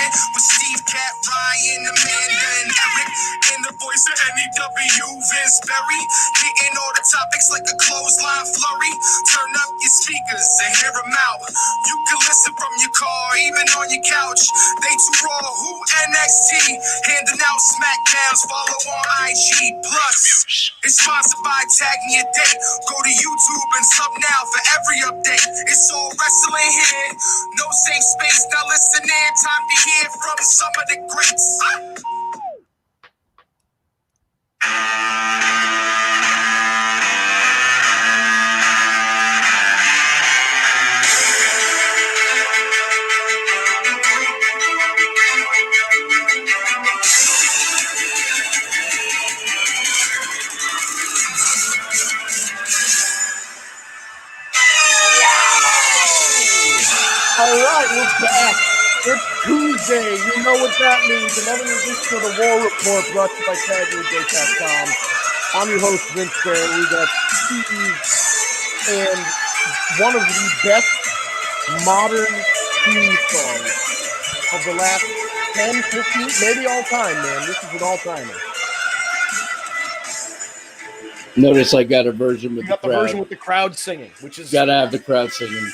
segment with Steve, Cat, Ryan, Amanda, and Eric. In the voice of NEW, Vince Berry. Hitting all the topics like a clothesline flurry. Turn up your speakers and hear them out. You can listen from your car, even on your couch. They too raw, who NXT? Handing out smackdowns, follow on IG. Plus, it's sponsored by Tagging Your Date. Go to YouTube and sub now for every update. It's all wrestling here. No safe space, now listen in. Time to hear from some of the greats. All right, we're back. It's Tuesday. You know what that means. Another edition of the War Report brought to you by TagYourDate.com. I'm your host, Vince Barrett. We got Steve and one of the best modern theme songs of the last 10, 15, maybe all time, man. This is an all-timer. Notice I got a version with You got the the crowd. version with the crowd singing, which is... Gotta have the crowd singing.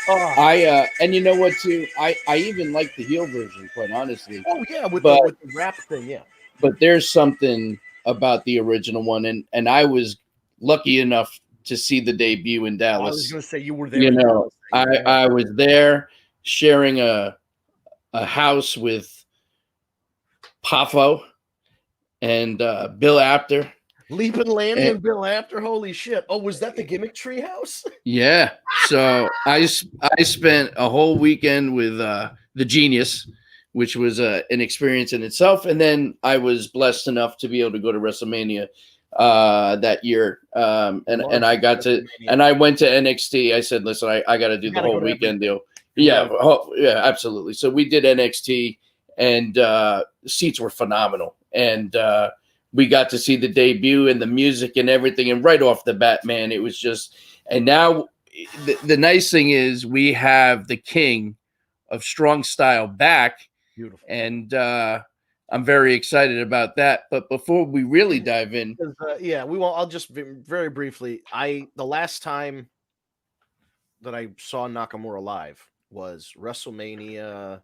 And you know what too? I even like the heel version, quite honestly. Oh yeah, with the rap thing, yeah. But there's something about the original one, and I was lucky enough to see the debut in Dallas. I was going to say you were there. You know, I was there sharing a house with Poffo and Bill Apter. Leap and Landing and Bill Apter, holy shit! Oh, was that the Gimmick Tree House? Yeah. So I spent a whole weekend with the Genius, which was an experience in itself, and then I was blessed enough to be able to go to WrestleMania that year, and I got to, and I went to NXT. I said, listen, I got to do the whole weekend deal. Yeah, yeah, absolutely. So we did NXT, and seats were phenomenal, and we got to see the debut and the music and everything. And right off the bat, man, it was just, and now the nice thing is we have the king of strong style back. Beautiful. And I'm very excited about that. But before we really dive in. I'll just very briefly. The last time that I saw Nakamura live was WrestleMania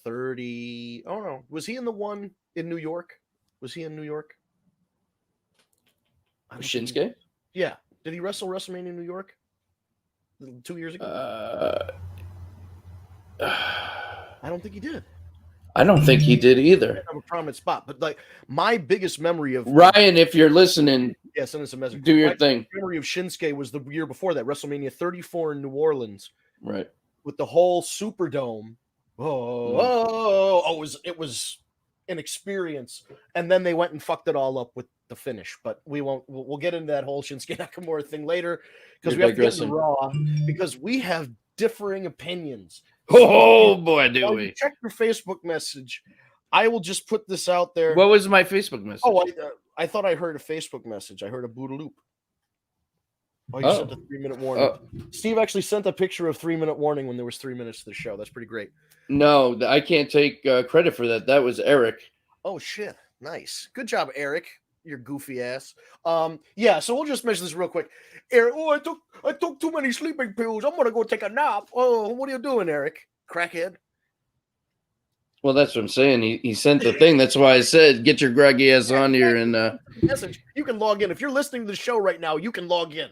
30. Oh no. Was he in the one in New York? Was he in New York? Shinsuke? Yeah. Did he wrestle WrestleMania in New York 2 years ago? I don't think he did. I don't think he did either. I have a prominent spot, but like my biggest memory of Ryan, if you're listening, send us a message. Do your thing. Memory of Shinsuke was the year before that, WrestleMania 34 in New Orleans, right? With the whole Superdome. It was an experience, and then they went and fucked it all up with the finish. But we'll get into that whole Shinsuke Nakamura thing later because we have to get into Raw because we have differing opinions. Oh boy, do we! Check your Facebook message. I will just put this out there. What was my Facebook message? Oh, I thought I heard a Facebook message. I heard a Boodaloop. Oh, you sent a 3-minute warning. Steve actually sent a picture of 3-minute warning when there was 3 minutes to the show. That's pretty great. No, I can't take credit for that. That was Eric. Oh shit! Nice, good job, Eric. Your goofy ass. So we'll just mention this real quick. Eric, I took too many sleeping pills. I'm gonna go take a nap. Oh, what are you doing, Eric? Crackhead. Well, that's what I'm saying. He sent the thing. That's why I said get your groggy ass on here and message. You can log in if you're listening to the show right now. You can log in.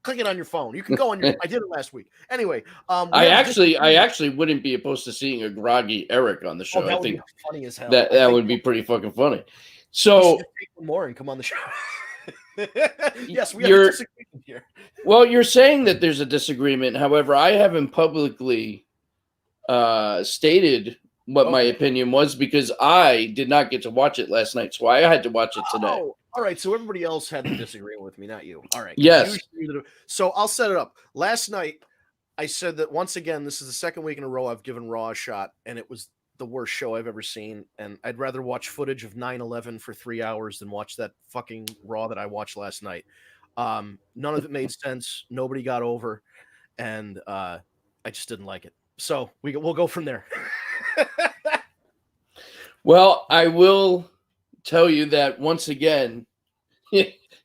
Click it on your phone. You can go on your. I did it last week. Anyway, I actually wouldn't be opposed to seeing a groggy Eric on the show. I think would be funny as hell. That would be pretty fucking funny. So take one more and come on the show. Yes, we have a disagreement here. Well, you're saying that there's a disagreement. However, I haven't publicly stated what my opinion was because I did not get to watch it last night, so I had to watch it today. Oh, all right. So everybody else had to disagree with me, not you. All right. Yes. So I'll set it up. Last night, I said that once again, this is the second week in a row I've given Raw a shot, and it was the worst show I've ever seen. And I'd rather watch footage of 9/11 for 3 hours than watch that fucking Raw that I watched last night. None of it made sense. Nobody got over, and I just didn't like it. So we'll go from there. Well, I will tell you that once again,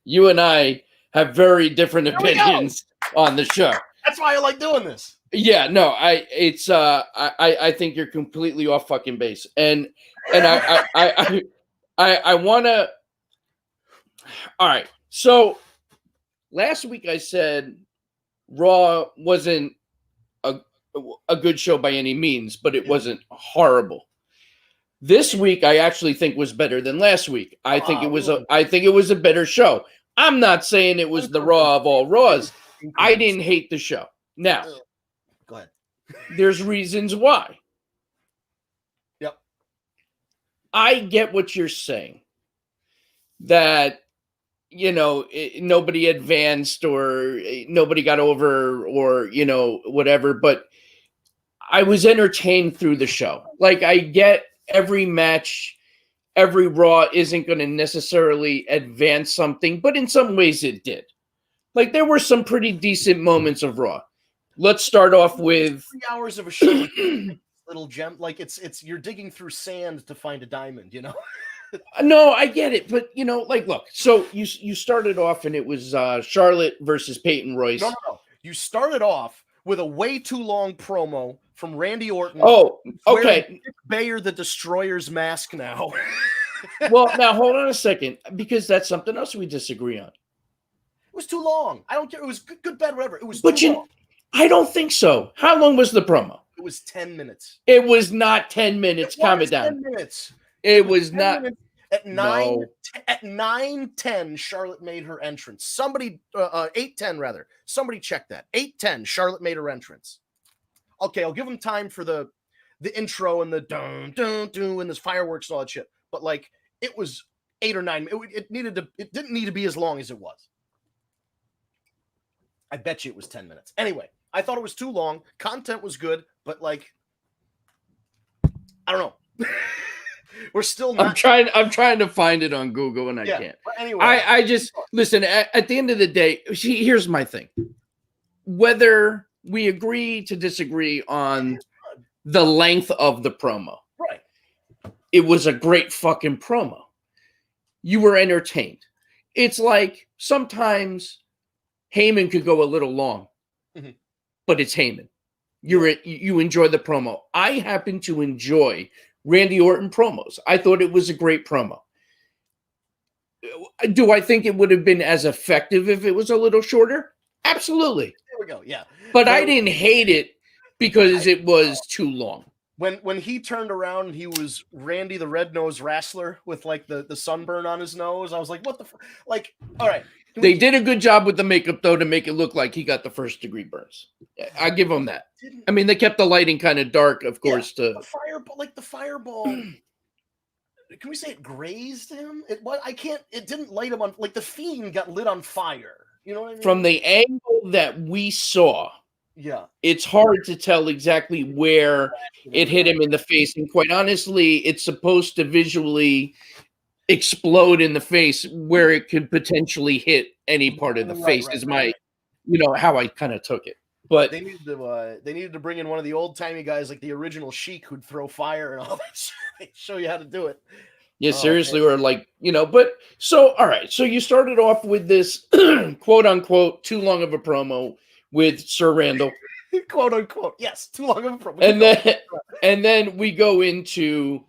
you and I have very different There we go. opinions on the show. That's why I like doing this. Yeah, no, I think you're completely off fucking base, and I want to. All right, so last week I said Raw wasn't a good show by any means, but it wasn't horrible. This week I actually think was better than last week. I think it was a better show. I'm not saying it was the Raw of all Raws. I didn't hate the show. Now, go ahead. There's reasons why. Yep. I get what you're saying. That, nobody advanced or nobody got over or, whatever. But I was entertained through the show. Like, I get every match, every Raw isn't going to necessarily advance something, but in some ways it did. Like, there were some pretty decent moments of Raw. Let's start off with 3 hours of a show. Little gem, like it's you're digging through sand to find a diamond, No, I get it, but look. So you started off, and it was Charlotte versus Peyton Royce. No. You started off with a way too long promo from Randy Orton. Oh, okay. Bayer the Destroyer's mask now. Well, now hold on a second, because that's something else we disagree on. It was too long. I don't care. It was good, bad, whatever. It was too long. I don't think so. How long was the promo? It was 10 minutes. It was not 10 minutes. Calm it down. 10 minutes. It was not. At 9:10, Charlotte made her entrance. Somebody, 8:10 rather. Somebody check that. 8:10, Charlotte made her entrance. Okay, I'll give them time for the intro and the dun dun dun and this fireworks and all that shit. But like, it was 8 or 9. It didn't need to be as long as it was. I bet you it was 10 minutes. Anyway, I thought it was too long. Content was good, but like, I don't know. We're still not. I'm trying to find it on Google, and I can't. But anyway, I just listen. At the end of the day, here's my thing. Whether we agree to disagree on the length of the promo, right? It was a great fucking promo. You were entertained. It's like sometimes Heyman could go a little long, but it's Heyman. You enjoy the promo. I happen to enjoy Randy Orton promos. I thought it was a great promo. Do I think it would have been as effective if it was a little shorter? Absolutely. There we go. Yeah. But I didn't hate it because it was too long. When he turned around and he was Randy the Red-Nosed Wrestler with like the sunburn on his nose, I was like, what the like, all right. They did a good job with the makeup, though, to make it look like he got the first-degree burns. I give them that. I mean, they kept the lighting kind of dark, of course. The fireball. Can we say it grazed him? It didn't light him on. Like the Fiend got lit on fire. You know what I mean? From the angle that we saw, it's hard to tell exactly where it hit him in the face. And quite honestly, it's supposed to visually explode in the face where it could potentially hit any part of the face is my how I kind of took it. But they needed to bring in one of the old-timey guys like the original Sheik who'd throw fire and all that shit. They show you how to do it. Yeah, seriously, or like, but so all right, so you started off with this quote unquote too long of a promo with Sir Randall. Quote unquote, yes, too long of a promo. And then we go into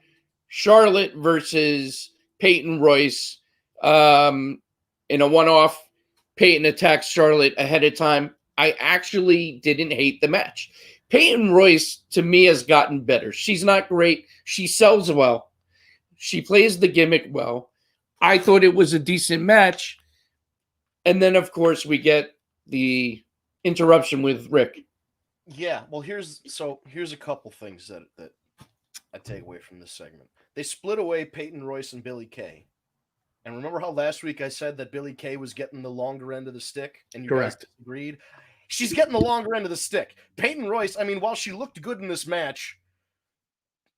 Charlotte versus Peyton Royce in a one-off. Peyton attacks Charlotte ahead of time. I actually didn't hate the match. Peyton Royce, to me, has gotten better. She's not great. She sells well. She plays the gimmick well. I thought it was a decent match. And then, of course, we get the interruption with Rick. Yeah, well, here's a couple things that I take away from this segment. They split away Peyton Royce and Billie Kay. And remember how last week I said that Billie Kay was getting the longer end of the stick? And you guys disagreed? She's getting the longer end of the stick. Peyton Royce, I mean, while she looked good in this match,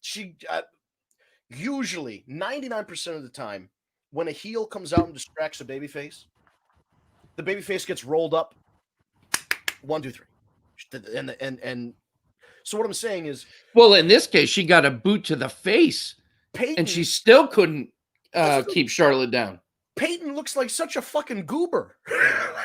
she usually, 99% of the time, when a heel comes out and distracts a babyface, the babyface gets rolled up. 1, 2, 3. And so what I'm saying is, well, in this case, she got a boot to the face Peyton, and she still couldn't keep Charlotte down. Peyton looks like such a fucking goober.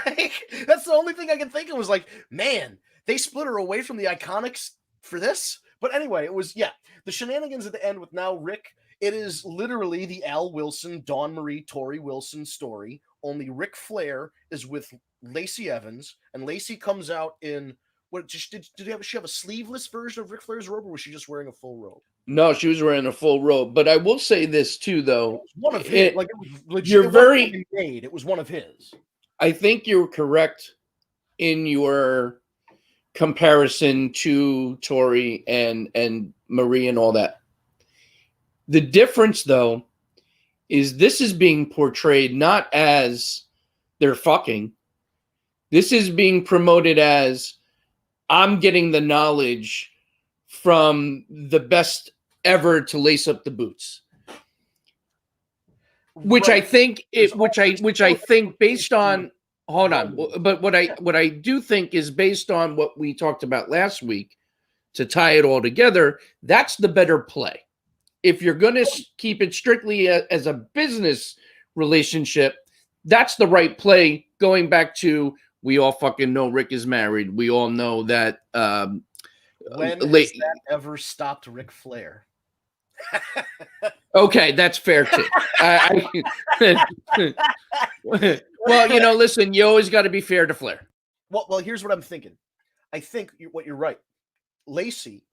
Like, that's the only thing I can think of was like, man, they split her away from the Iconics for this. But anyway, it was, the shenanigans at the end with now Rick. It is literally the Al Wilson, Dawn Marie, Tori Wilson story. Only Ric Flair is with Lacey Evans, and Lacey comes out in what? Did she have a sleeveless version of Ric Flair's robe, or was she just wearing a full robe? No, she was wearing a full robe. But I will say this too, though. One of his, like it was legit. You're very made. It was one of his. I think you're correct in your comparison to Tori and Marie and all that. The difference, though, is this is being portrayed not as they're fucking. This is being promoted as I'm getting the knowledge from the best ever to lace up the boots. Which I think based on but what I do think is based on what we talked about last week, to tie it all together, that's the better play. If you're going to keep it strictly as a business relationship, that's the right play. Going back to, we all fucking know Rick is married. We all know that. When has that ever stopped Ric Flair? Okay, that's fair too. Well, listen, you always got to be fair to Flair. Well, here's what I'm thinking. I think you're right. Lacey,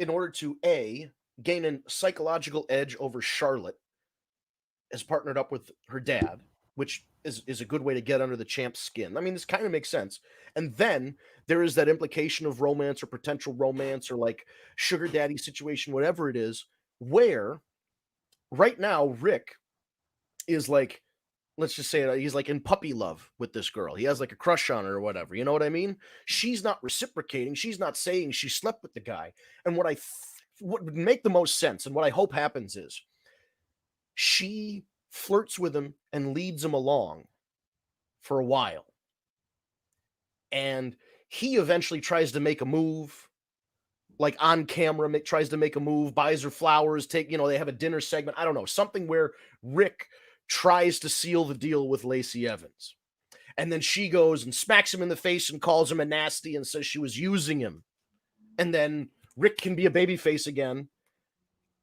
in order to gain a psychological edge over Charlotte, has partnered up with her dad, which is a good way to get under the champ's skin. I mean, this kind of makes sense. And then there is that implication of romance or potential romance or like sugar daddy situation, whatever it is, where right now Rick is like, let's just say it, he's like in puppy love with this girl. He has like a crush on her or whatever. You know what I mean? She's not reciprocating. She's not saying she slept with the guy. And what would make the most sense and what I hope happens is she flirts with him and leads him along for a while. And he eventually tries to make a move, like on camera, tries to make a move, buys her flowers, they have a dinner segment. I don't know, something where Rick tries to seal the deal with Lacey Evans. And then she goes and smacks him in the face and calls him a nasty and says she was using him. And then Rick can be a babyface again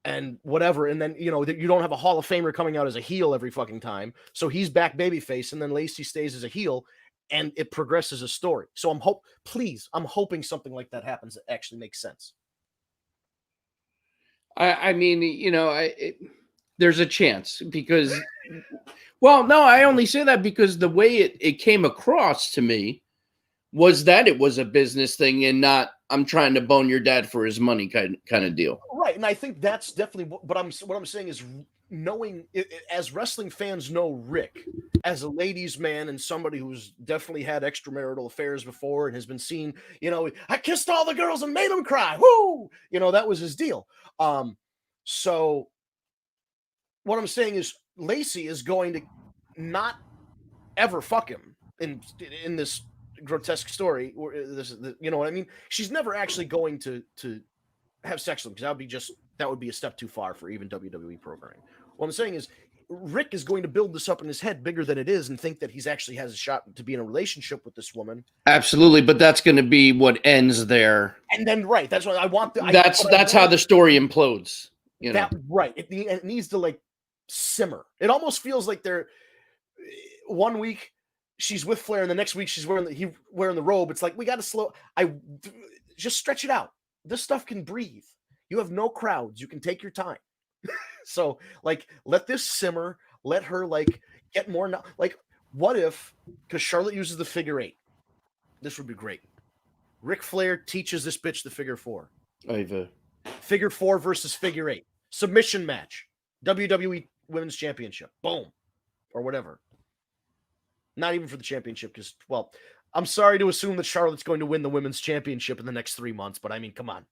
and whatever. And then, you don't have a Hall of Famer coming out as a heel every fucking time. So he's back babyface, and then Lacey stays as a heel, and it progresses a story. So I'm hoping something like that happens that actually makes sense. I mean, there's a chance because, well, no, I only say that because the way it came across to me was that it was a business thing and not, I'm trying to bone your dad for his money kind of deal. Right. And I think that's definitely what I'm saying is knowing as wrestling fans know Rick as a ladies' man and somebody who's definitely had extramarital affairs before and has been seen, I kissed all the girls and made them cry. Woo! That was his deal. So what I'm saying is Lacey is going to not ever fuck him in this grotesque story, or you know what I mean? She's never actually going to have sex with him, because that would be a step too far for even WWE programming. What I'm saying is Rick is going to build this up in his head bigger than it is and think that he's actually has a shot to be in a relationship with this woman. Absolutely, but that's going to be what ends there. And then, right, that's what I want. That's how the story implodes. Right. It needs to like simmer. It almost feels like they're 1 week she's with Flair and the next week she's wearing the robe. It's like, we got to just stretch it out. This stuff can breathe. You have no crowds. You can take your time. So like, let this simmer. Let her like get more. Like, what if, because Charlotte uses the figure 8. This would be great. Ric Flair teaches this bitch the figure 4. Figure 4 versus figure 8. Submission match. WWE Women's Championship. Boom. Or whatever. Not even for the championship, because, well, I'm sorry to assume that Charlotte's going to win the Women's Championship in the next 3 months, but I mean, come on.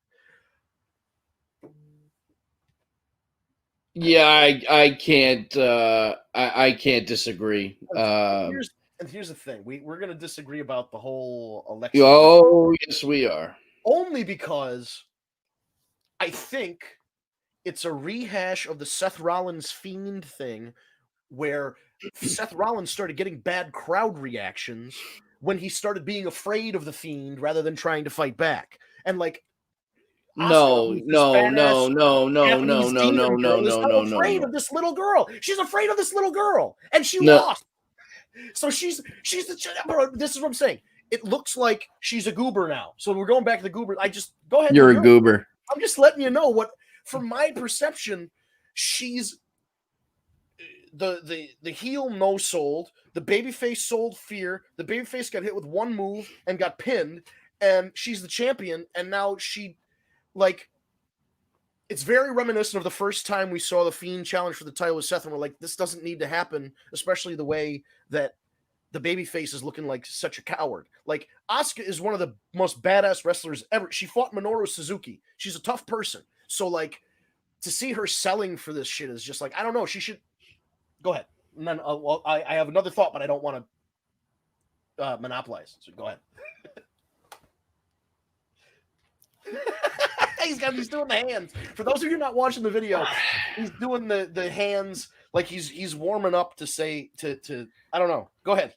Yeah, I can't I can't disagree. Here's the thing. We're going to disagree about the whole election. Oh, yes, we are. Only because I think it's a rehash of the Seth Rollins Fiend thing, where Seth Rollins started getting bad crowd reactions when he started being afraid of the Fiend rather than trying to fight back. And like Asuka, No, who's this no, badass no, no, no, no, Japanese no, no, demon no, girl, is no, now no, no, afraid no. of this little girl. She's afraid of this little girl, and she No, lost. So she's bro, this is what I'm saying. It looks like she's a goober now. So we're going back to the goober. I just go ahead. you're a goober. I'm just letting you know what, from my perception, she's the heel no sold. The babyface sold fear. The babyface got hit with one move and got pinned, and she's the champion. And now she, like, it's very reminiscent of the first time we saw the Fiend challenge for the title with Seth, and we're like, this doesn't need to happen, especially the way that the babyface is looking like such a coward. Like, Asuka is one of the most badass wrestlers ever. She fought Minoru Suzuki. She's a tough person. So, like, to see her selling for this shit is just like, I don't know. She should go ahead. And then I have another thought, but I don't want to monopolize. So go ahead. He's doing the hands. For those of you not watching the video, he's doing the hands like he's warming up to say to I don't know. Go ahead.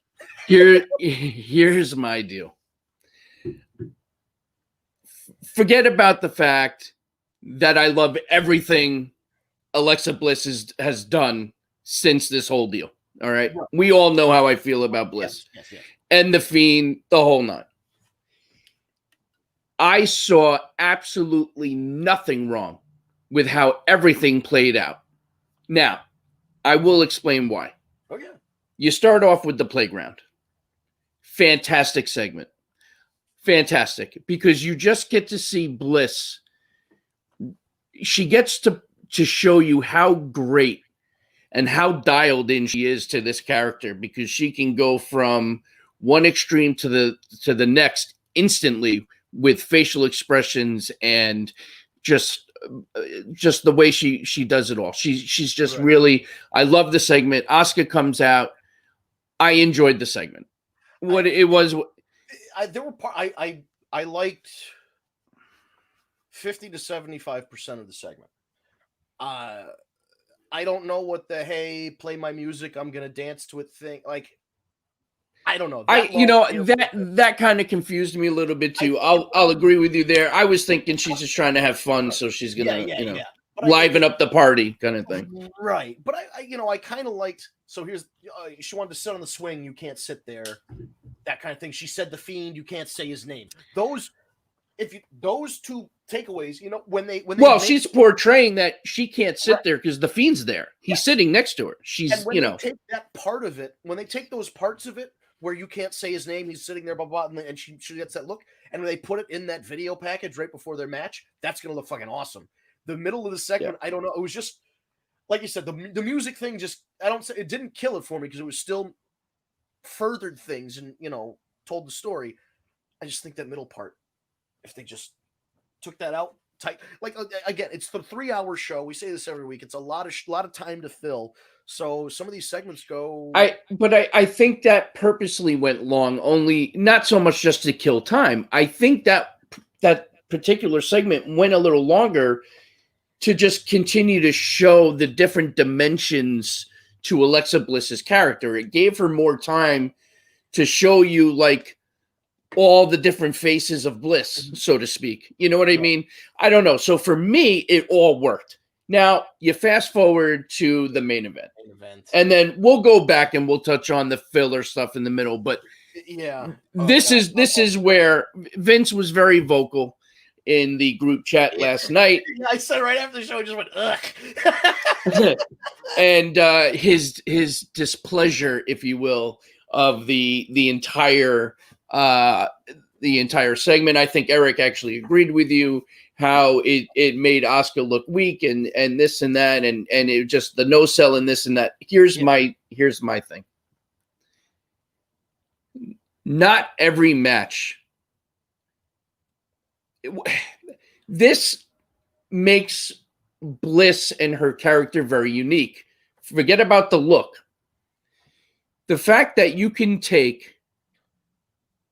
Here's my deal. Forget about the fact that I love everything Alexa Bliss has done since this whole deal. All right. We all know how I feel about Bliss. Yes. And the Fiend, the whole nine. I saw absolutely nothing wrong with how everything played out. Now, I will explain why. Oh, yeah. You start off with the playground. Fantastic segment. Fantastic. Because you just get to see Bliss. She gets to show you how great and how dialed in she is to this character, because she can go from one extreme to the next instantly with facial expressions and just the way she does it all. She's just really, I love the segment. Asuka comes out. I enjoyed the segment. I liked 50 to 75% of the segment. I don't know what the hey, play my music, I'm gonna dance to it thing. Like, I don't know. That kind of confused me a little bit too. I'll agree with you there. I was thinking she's just trying to have fun, so she's gonna liven up the party kind of thing. Right. But I kind of liked. So here's she wanted to sit on the swing. You can't sit there. That kind of thing. She said the Fiend. You can't say his name. Those two takeaways. When they she's portraying that she can't sit there because the Fiend's there. He's sitting next to her. She's they take that part of it. When they take those parts of it where you can't say his name, he's sitting there, blah blah, and she gets that look, and when they put it in that video package right before their match, that's gonna look fucking awesome. The middle of the segment, I don't know. It was just like you said, the music thing. Just it didn't kill it for me because it was still furthered things and told the story. I just think that middle part, if they just took that out tight, like again, it's the 3-hour show. We say this every week. It's a lot of time to fill. So some of these segments go. I think that purposely went long, only not so much just to kill time. I think that particular segment went a little longer to just continue to show the different dimensions to Alexa Bliss's character. It gave her more time to show you like all the different faces of Bliss, so to speak. You know what I mean? I don't know. So for me, it all worked. Now you fast forward to the main event. And then we'll go back and we'll touch on the filler stuff in the middle. But this is where Vince was very vocal in the group chat last night. I said right after the show, I just went, ugh. And his displeasure, if you will, of the entire segment. I think Eric actually agreed with you how it made Asuka look weak and this and that and it just the no sell and this and that. Here's my thing. Not every match. This makes Bliss and her character very unique. Forget about the look. The fact that you can take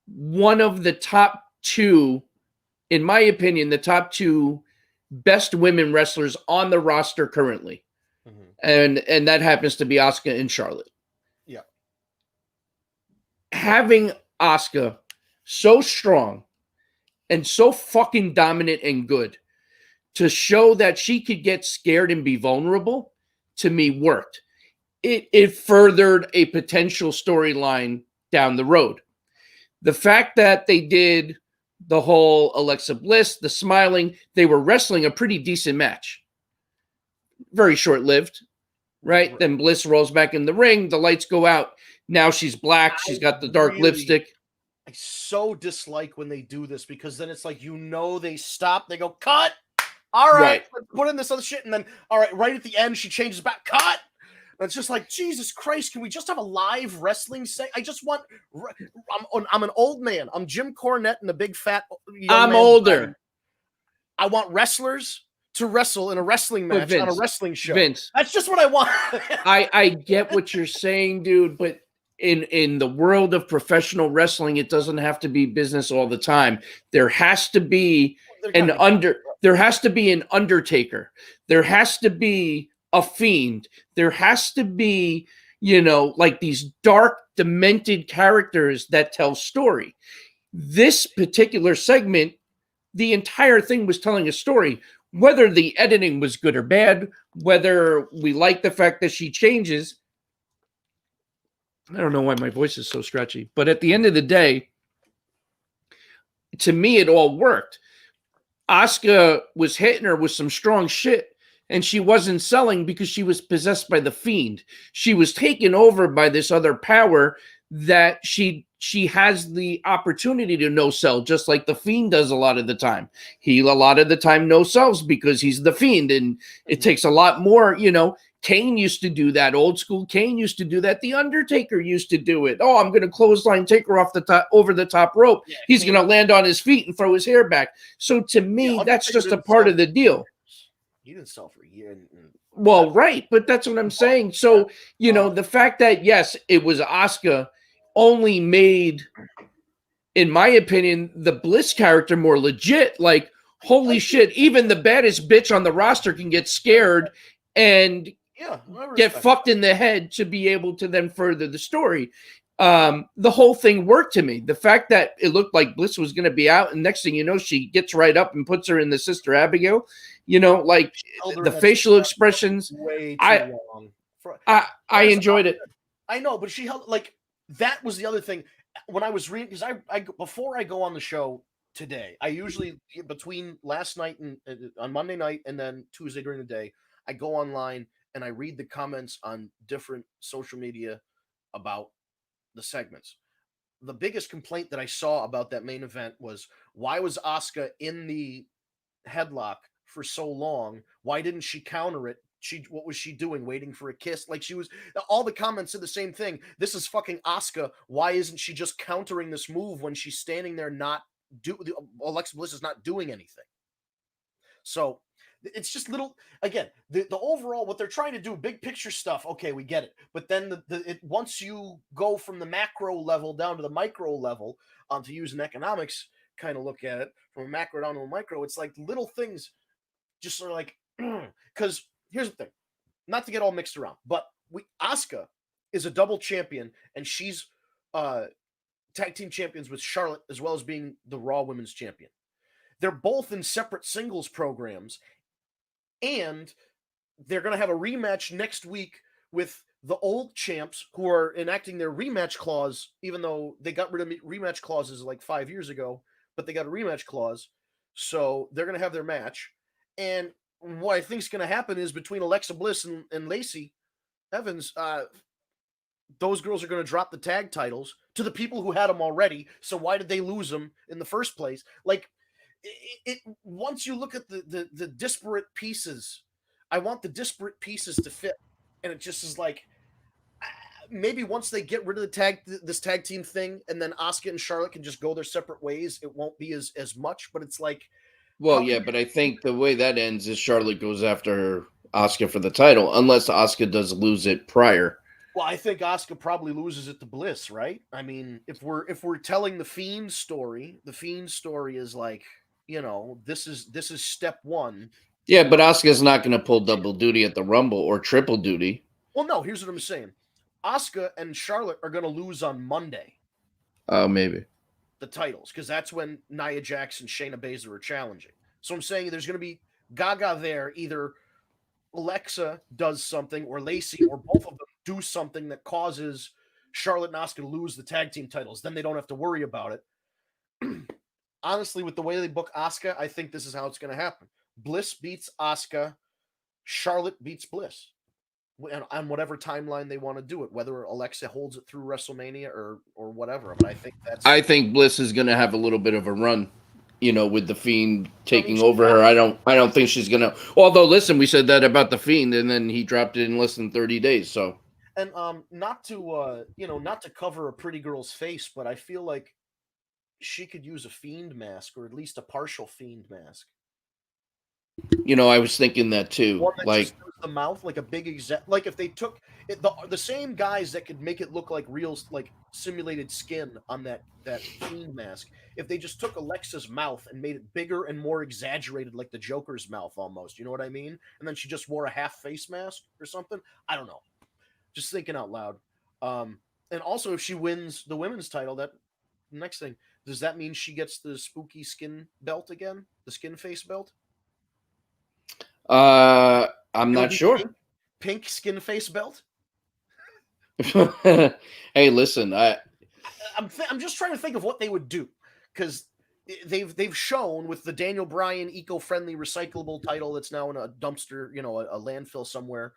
one of the top two, in my opinion, the top two best women wrestlers on the roster currently. And that happens to be Asuka and Charlotte. Yeah. Having Asuka so strong and so fucking dominant and good to show that she could get scared and be vulnerable, to me, worked. It furthered a potential storyline down the road. The fact that they did the whole Alexa Bliss, the smiling, they were wrestling a pretty decent match. Very short-lived, right? Then Bliss rolls back in the ring, the lights go out. Now she's black, she's got the dark lipstick. I so dislike when they do this because then it's like, they stop, they go, cut. All right, let's put in this other shit. And then, all right, right at the end, she changes back, cut. And it's just like, Jesus Christ, can we just have a live wrestling set? I just want, I'm an old man. I'm Jim Cornette and the big fat young man. Older. I want wrestlers to wrestle in a wrestling match on a wrestling show. Vince, that's just what I want. I get what you're saying, dude, but in the world of professional wrestling, it doesn't have to be business all the time. There has to be there has to be an Undertaker. There has to be a Fiend. There has to be, like these dark, demented characters that tell story. This particular segment, the entire thing was telling a story. Whether the editing was good or bad, whether we like the fact that she changes, I don't know why my voice is so scratchy, but at the end of the day, to me, it all worked. Asuka was hitting her with some strong shit, and she wasn't selling because she was possessed by the Fiend. She was taken over by this other power that she has the opportunity to no sell, just like the Fiend does a lot of the time. He a lot of the time no sells because he's the Fiend, and it takes a lot more, Kane used to do that. Old school Kane used to do that. The Undertaker used to do it. Oh, I'm going to clothesline Taker off the top, over the top rope. Yeah, he's going to land on his feet and throw his hair back. So to me, that's just a part of the deal. He didn't sell for a year. Well, right, but that's what I'm saying. So, the fact that, yes, it was Asuka only made, in my opinion, the Bliss character more legit. Like, holy shit, even the baddest bitch on the roster can get scared and get fucked in the head to be able to then further the story. The whole thing worked to me. The fact that it looked like Bliss was going to be out, and next thing you know, she gets right up and puts her in the Sister Abigail. Like the facial expressions. Way too long. I enjoyed it. I know, but she held that was the other thing when I was reading, because I before I go on the show today, I usually between last night and on Monday night and then Tuesday during the day, I go online and I read the comments on different social media about the segments. The biggest complaint that I saw about that main event was, why was Asuka in the headlock for so long? Why didn't she counter it? What was she doing? Waiting for a kiss? Like, she was, all the comments said the same thing. This is fucking Asuka. Why isn't she just countering this move when she's standing there Alexa Bliss is not doing anything? So it's just little, again, the overall, what they're trying to do, big picture stuff, okay, we get it. But then once you go from the macro level down to the micro level, to use an economics kind of look at it, from a macro down to a micro, it's like little things just sort of like, because here's the thing, not to get all mixed around, but Asuka is a double champion, and she's tag team champions with Charlotte, as well as being the Raw Women's Champion. They're both in separate singles programs, and they're going to have a rematch next week with the old champs who are enacting their rematch clause, even though they got rid of rematch clauses like 5 years ago, but they got a rematch clause. So they're going to have their match. And what I think is going to happen is between Alexa Bliss and Lacey Evans, those girls are going to drop the tag titles to the people who had them already. So why did they lose them in the first place? Like, once you look at the disparate pieces, I want the disparate pieces to fit, and it just is like, maybe once they get rid of this tag team thing, and then Asuka and Charlotte can just go their separate ways, it won't be as much. But it's like, well, yeah, but I think the way that ends is Charlotte goes after Asuka for the title, unless Asuka does lose it prior. Well, I think Asuka probably loses it to Bliss, right? I mean, if we're telling the Fiend story is like, this is step one. Yeah, but Asuka's not going to pull double duty at the Rumble or triple duty. Well, no, here's what I'm saying. Asuka and Charlotte are going to lose on Monday. Oh, maybe. The titles, because that's when Nia Jax and Shayna Baszler are challenging. So I'm saying there's going to be Gaga there. Either Alexa does something, or Lacey, or both of them do something that causes Charlotte and Asuka to lose the tag team titles. Then they don't have to worry about it. Honestly, with the way they book Asuka, I think this is how it's going to happen. Bliss beats Asuka, Charlotte beats Bliss, on whatever timeline they want to do it, whether Alexa holds it through WrestleMania or whatever. But I think Bliss is going to have a little bit of a run, with the Fiend taking over her. I don't think she's going to. Although, listen, we said that about the Fiend, and then he dropped it in less than 30 days. So, and not to cover a pretty girl's face, but I feel like she could use a Fiend mask, or at least a partial Fiend mask. I was thinking that too. One that just does the mouth, like a big like if they took it, the same guys that could make it look like real, like simulated skin on that Fiend mask. If they just took Alexa's mouth and made it bigger and more exaggerated, like the Joker's mouth almost, you know what I mean? And then she just wore a half face mask or something. I don't know. Just thinking out loud. And also, if she wins the women's title, that next thing, does that mean she gets the spooky skin belt again? The skin face belt? I'm not sure. Pink skin face belt. Hey, listen, I'm just trying to think of what they would do, because they've shown with the Daniel Bryan eco-friendly recyclable title that's now in a dumpster, a landfill somewhere,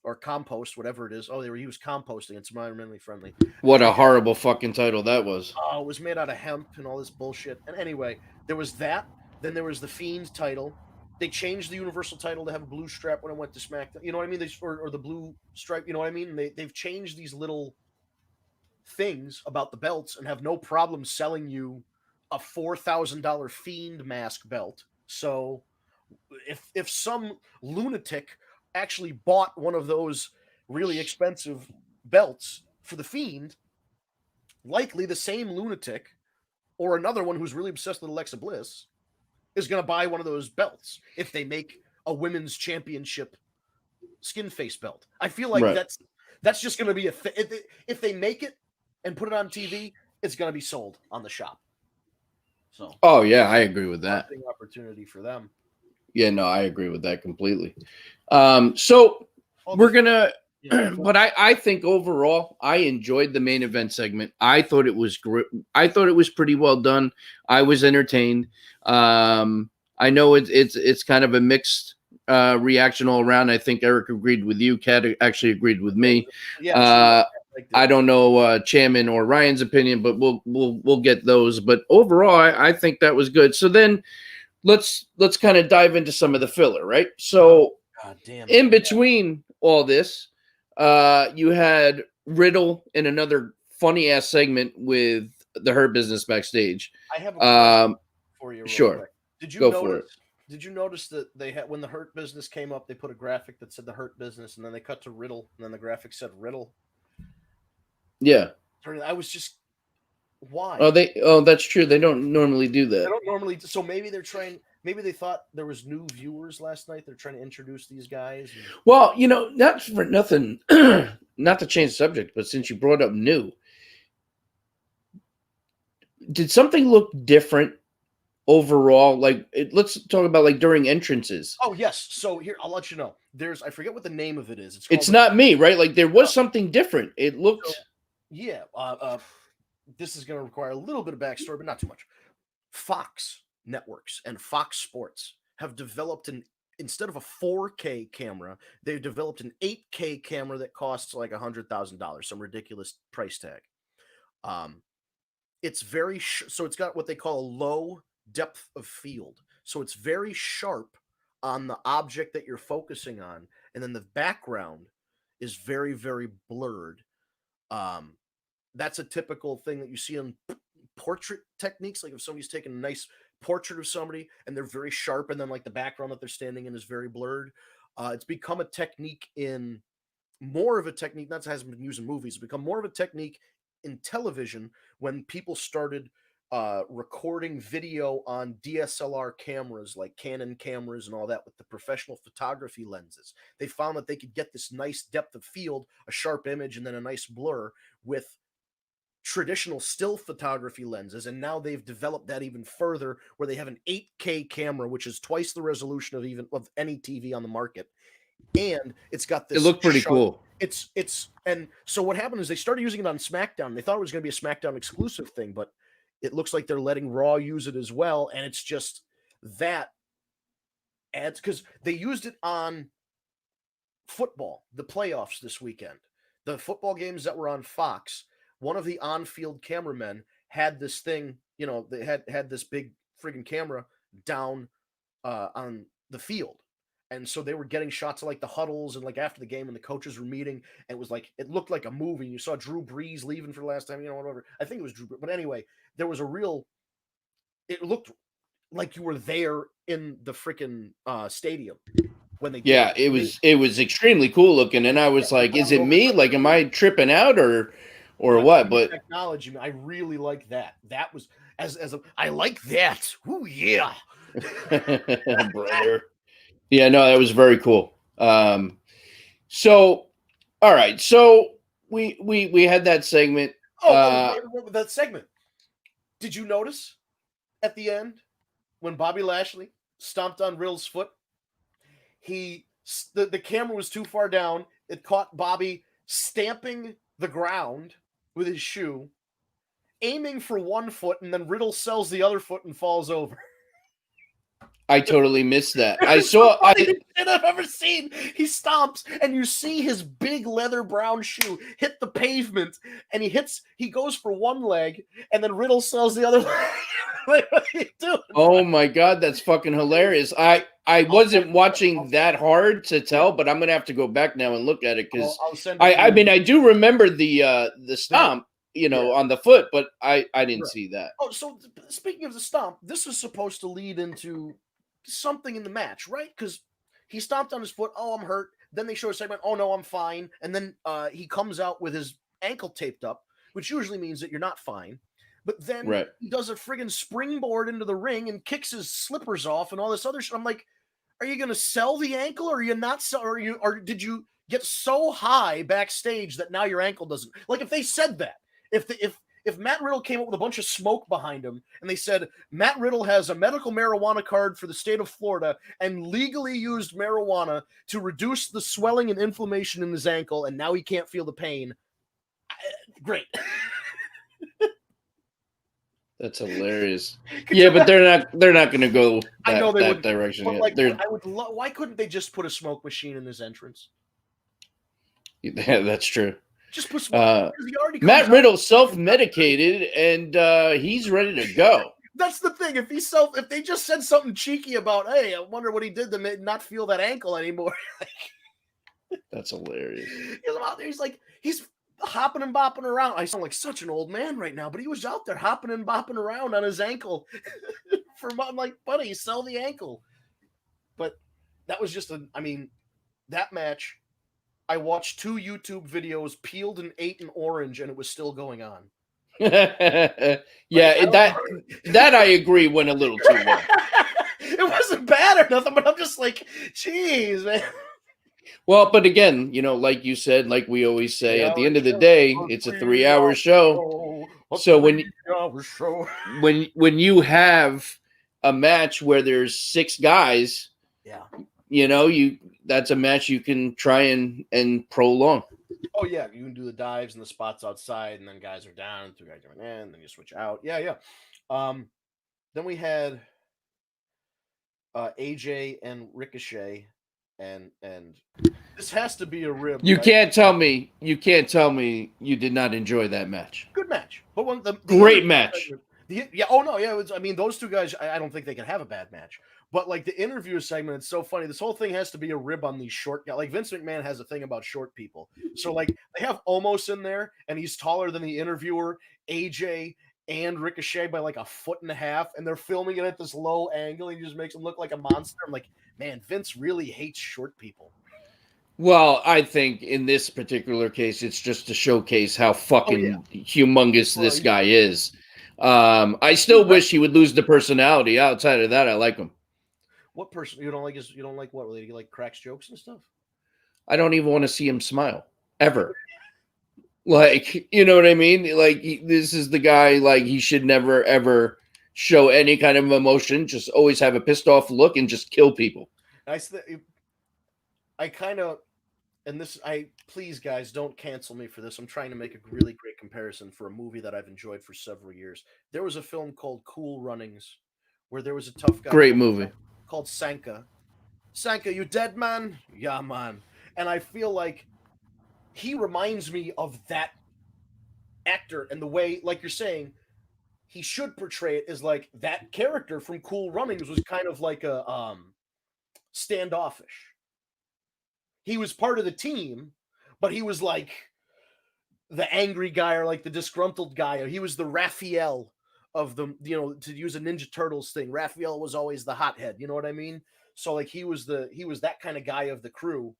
or compost, whatever it is. Oh, he was composting. It's environmentally friendly. What a horrible fucking title that was. Oh, it was made out of hemp and all this bullshit. And anyway, there was that. Then there was the Fiend title. They changed the Universal title to have a blue strap when it went to SmackDown. You know what I mean? Or the blue stripe. You know what I mean? They've changed these little things about the belts and have no problem selling you a $4,000 Fiend mask belt. So if some lunatic actually bought one of those really expensive belts for the Fiend, likely the same lunatic or another one who's really obsessed with Alexa Bliss is going to buy one of those belts if they make a women's championship skin face belt. I feel like that's just going to be if they make it and put it on TV, it's going to be sold on the shop. So, oh yeah, I agree with that. Opportunity for them. Yeah, no, I agree with that completely. So we're gonna, but I think overall, I enjoyed the main event segment. I thought it was great. I thought it was pretty well done. I was entertained. I know it's kind of a mixed reaction all around. I think Eric agreed with you. Kat actually agreed with me. Yeah, I don't know Chairman or Ryan's opinion, but we'll get those. But overall, I think that was good. So then let's kind of dive into some of the filler, right? So in between all this, you had Riddle in another funny ass segment with the Hurt Business backstage. I have a question for you. Sure. Quick. Did you notice that they had, when the Hurt Business came up, they put a graphic that said the Hurt Business, and then they cut to Riddle, and then the graphic said Riddle. Yeah. I was just, why? Oh, that's true. They don't normally do that. They don't normally. So maybe they thought there was new viewers last night. They're trying to introduce these guys. Well, not for nothing, not to change the subject, but since you brought up new, did something look different overall? Like, let's talk about like during entrances. Oh yes. So here, I'll let you know. I forget what the name of it is. It's not me, right? Like there was something different. It looked. So, yeah. This is going to require a little bit of backstory, but not too much. Fox Networks and Fox Sports have developed instead of a 4K camera, they've developed an 8K camera that costs like $100,000, some ridiculous price tag. It's very so it's got what they call a low depth of field, so it's very sharp on the object that you're focusing on, and then the background is very, very blurred. That's a typical thing that you see in portrait techniques. Like if somebody's taking a nice portrait of somebody and they're very sharp, and then like the background that they're standing in is very blurred. It's become a technique more of a technique that hasn't been used in movies. It's become more of a technique in television when people started recording video on DSLR cameras, like Canon cameras and all that, with the professional photography lenses. They found that they could get this nice depth of field, a sharp image, and then a nice blur with traditional still photography lenses. And now they've developed that even further, where they have an 8K camera, which is twice the resolution of any TV on the market. And it's got this. It looked pretty cool. And so what happened is they started using it on SmackDown. They thought it was going to be a SmackDown exclusive thing, but it looks like they're letting Raw use it as well. And it's just that adds, because they used it on football, the playoffs this weekend, the football games that were on Fox. One of the on-field cameramen had this thing, they had this big friggin' camera down on the field. And so they were getting shots of like the huddles and like after the game when the coaches were meeting, and it looked like a movie. You saw Drew Brees leaving for the last time, whatever. I think it was Drew, but anyway, there was it looked like you were there in the freaking stadium when they. Yeah, it was extremely cool looking, and I was like, is it me? Like, am I tripping out or what? But technology, I really like that. That was I like that. Ooh, yeah. Brother. Yeah, no, that was very cool. So, all right. So we had that segment. That segment. Did you notice at the end when Bobby Lashley stomped on Riddle's foot? The camera was too far down. It caught Bobby stamping the ground with his shoe, aiming for one foot, and then Riddle sells the other foot and falls over. I totally missed that. I saw. I've ever seen. He stomps, and you see his big leather brown shoe hit the pavement, and he goes for one leg, and then Riddle sells the other leg. What are you doing? Oh my god, that's fucking hilarious. I wasn't watching that hard to tell, but I'm gonna have to go back now and look at it because I mean I do remember the stomp, on the foot, but I didn't see that. Oh, so speaking of the stomp, this is supposed to lead into something in the match, right? Because he stomped on his foot. Oh, I'm hurt. Then they show a segment. Oh no, I'm fine. And then he comes out with his ankle taped up, which usually means that you're not fine. But then he does a friggin' springboard into the ring and kicks his slippers off and all this other shit. I'm like, are you gonna sell the ankle, or are you not sell? Or did you get so high backstage that now your ankle doesn't? Like, if they said that, if Matt Riddle came up with a bunch of smoke behind him and they said Matt Riddle has a medical marijuana card for the state of Florida and legally used marijuana to reduce the swelling and inflammation in his ankle, and now he can't feel the pain, great. That's hilarious. Yeah, but they're not going to go that direction. But like, why couldn't they just put a smoke machine in his entrance? Yeah, that's true. Just put smoke. Matt Riddle self-medicated, and he's ready to go. That's the thing. If they just said something cheeky about, hey, I wonder what he did to not feel that ankle anymore. That's hilarious. He's out there. He's hopping and bopping around. I sound like such an old man right now, but he was out there hopping and bopping around on his ankle. I'm like, buddy, sell the ankle. But that was just that match. I watched 2 YouTube videos, peeled and ate an orange, and it was still going on. Yeah, that I agree went a little too long. It wasn't bad or nothing, but I'm just like, geez, man. Well, but again, like you said, like we always say, at the end of the day, it's a 3-hour show. So when you have a match where there's 6 guys, that's a match you can try and prolong. Oh yeah, you can do the dives and the spots outside, and then guys are down, 2 guys are in, and then you switch out. Yeah. Then we had AJ and Ricochet, and this has to be a rib. You can't tell me you did not enjoy that match. Good match, but the great match. Those 2 guys, I don't think they can have a bad match. But like the interview segment, it's so funny. This whole thing has to be a rib on these short guys. Like Vince McMahon has a thing about short people. So like they have Omos in there, and he's taller than the interviewer, AJ, and Ricochet by like 1.5 foot, and they're filming it at this low angle, and he just makes him look like a monster. I'm like, man, Vince really hates short people. Well, I think in this particular case, it's just to showcase how fucking humongous this guy is. I still wish he would lose the personality. Outside of that, I like him. What person you don't like? You don't like what? Really? You like cracks jokes and stuff? I don't even want to see him smile ever. Like, you know what I mean? Like, this is the guy. Like, he should never ever show any kind of emotion. Just always have a pissed off look and just kill people. I kind of, and this, please guys, don't cancel me for this. I'm trying to make a really great comparison for a movie that I've enjoyed for several years. There was a film called Cool Runnings, where there was a tough guy Great movie. called Sanka. Sanka, you dead, man? Yeah, man. And I feel like he reminds me of that actor, and the way, like you're saying, he should portray it as like that character from Cool Runnings was kind of like a standoffish. He was part of the team, but he was like the angry guy or like the disgruntled guy. Or he was the Raphael of the, to use a Ninja Turtles thing. Raphael was always the hothead. You know what I mean? So like he was that kind of guy of the crew,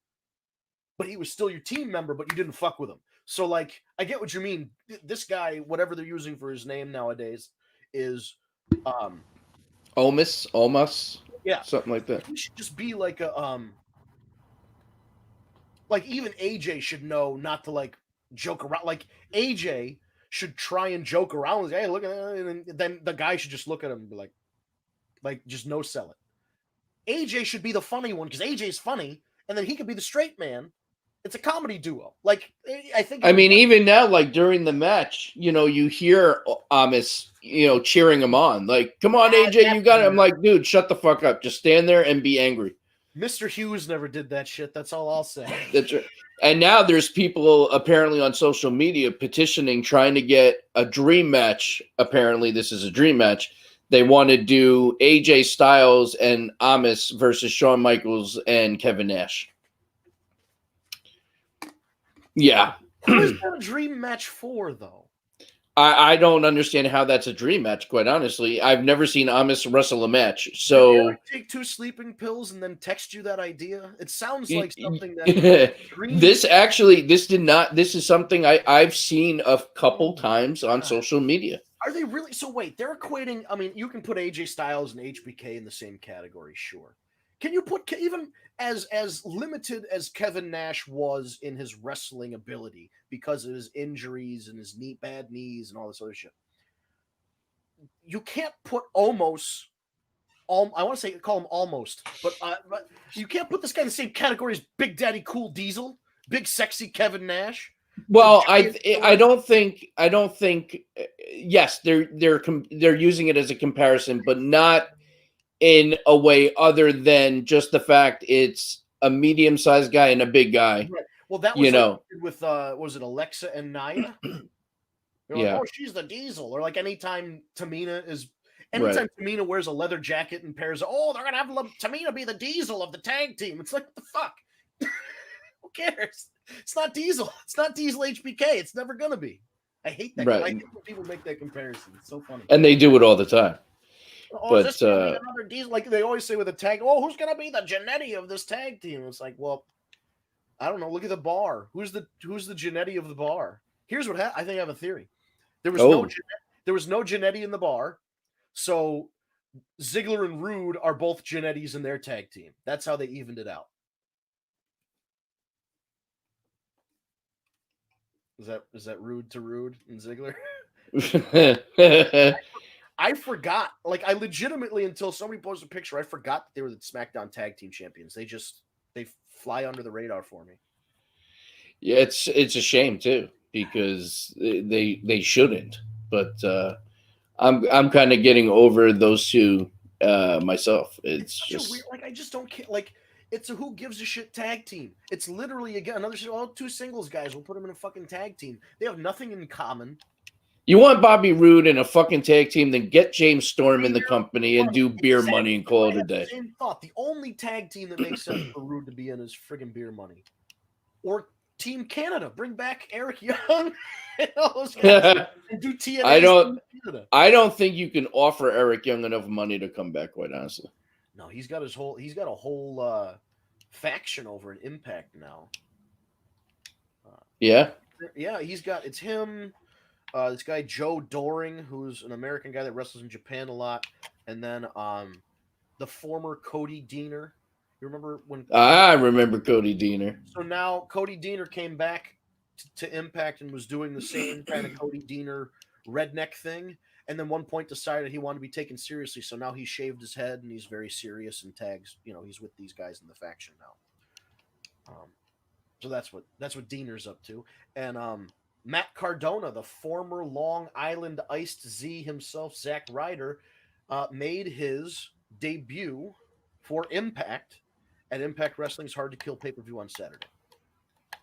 but he was still your team member, but you didn't fuck with him. So like I get what you mean. This guy, whatever they're using for his name nowadays, is Almas, yeah, something like that. he should just be like a like even AJ should know not to like joke around. Like AJ should try and joke around. Hey, look at that. And then the guy should just look at him and be like just no sell it. AJ should be the funny one because AJ's funny, and then he could be the straight man. It's a comedy duo. Like I think. I mean, even now, like during the match, you hear Amos, cheering him on. Like, come on, AJ, you got it. I'm like, dude, shut the fuck up. Just stand there and be angry. Mr. Hughes never did that shit. That's all I'll say. That's right. And now there's people apparently on social media petitioning, trying to get a dream match. Apparently, this is a dream match. They want to do AJ Styles and Amos versus Shawn Michaels and Kevin Nash. Yeah. Who is that a dream match for, though? I don't understand how that's a dream match, quite honestly. I've never seen Amos wrestle a match. So did take 2 sleeping pills and then text you that idea? It sounds like something that this is something I've seen a couple times on social media. Are they really? So wait, they're equating. I mean, you can put AJ Styles and HBK in the same category, sure. Can you put even as limited as Kevin Nash was in his wrestling ability because of his injuries and his bad knees and all this other shit? You can't put almost. I want to call him almost, but you can't put this guy in the same category as Big Daddy Cool Diesel, Big Sexy Kevin Nash. Well, I don't think yes, they're using it as a comparison, but not in a way other than just the fact it's a medium-sized guy and a big guy. Right. Well, that was with was it Alexa and Nia? Yeah. Like, oh, she's the Diesel. Or like anytime Tamina Tamina wears a leather jacket and pairs, they're gonna have Tamina be the Diesel of the tag team. It's like, what the fuck? Who cares? It's not Diesel. It's not Diesel HBK. It's never gonna be. I hate that. Right. I hate when people make that comparison. It's so funny. And they do it all the time. But is this gonna be another Diesel? Like they always say with a tag, who's gonna be the Jannetty of this tag team? It's like, well, I don't know. Look at the bar. Who's the Jannetty of the bar? Here's what I think I have a theory. There was no Jannetty in the bar, so Ziggler and Rude are both Jannetties in their tag team. That's how they evened it out. Is that Rude to Rude and Ziggler? I forgot. Like I legitimately, until somebody posted a picture, I forgot that they were the SmackDown Tag Team Champions. They fly under the radar for me. Yeah, it's a shame too because they shouldn't. But I'm kind of getting over those two myself. It's just weird, like I just don't care. Like it's a who gives a shit tag team. It's literally again another 2 singles guys. We'll put them in a fucking tag team. They have nothing in common. You want Bobby Roode in a fucking tag team, then get James Storm in the company and do Beer Money and call it a day. Same thought. The only tag team that makes sense for Roode to be in is friggin' Beer Money. Or Team Canada. Bring back Eric Young and all those guys and do TNA. I don't think you can offer Eric Young enough money to come back, quite honestly. No, he's got a whole faction over an Impact now. Yeah? Yeah, it's him. This guy Joe Doring, who's an American guy that wrestles in Japan a lot, and then the former Cody Deaner. You remember when? I remember Cody Deaner. So now Cody Deaner came back to Impact and was doing the same kind of Cody Deaner redneck thing, and then one point decided he wanted to be taken seriously. So now he shaved his head and he's very serious and tags. He's with these guys in the faction now. So that's what Deaner's up to, and Matt Cardona, the former Long Island Iced Z himself, Zack Ryder, made his debut for Impact at Impact Wrestling's Hard to Kill pay-per-view on Saturday.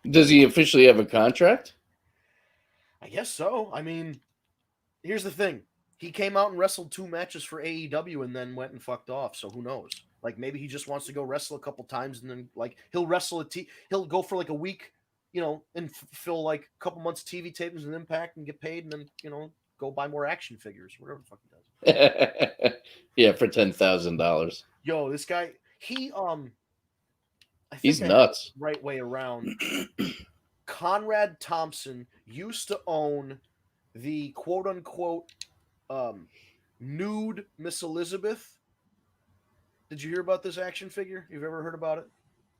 Does he officially have a contract? I guess so. I mean, here's the thing. He came out and wrestled 2 matches for AEW and then went and fucked off, so who knows? Like, maybe he just wants to go wrestle a couple times and then, like, he'll wrestle he'll go for like a week, and fill like a couple months TV tapings and Impact and get paid and then, go buy more action figures, whatever the fuck he does. Yeah, for $10,000. Yo, this guy, he's nuts. Right way around. Conrad Thompson used to own the quote unquote nude Miss Elizabeth. Did you hear about this action figure? You've ever heard about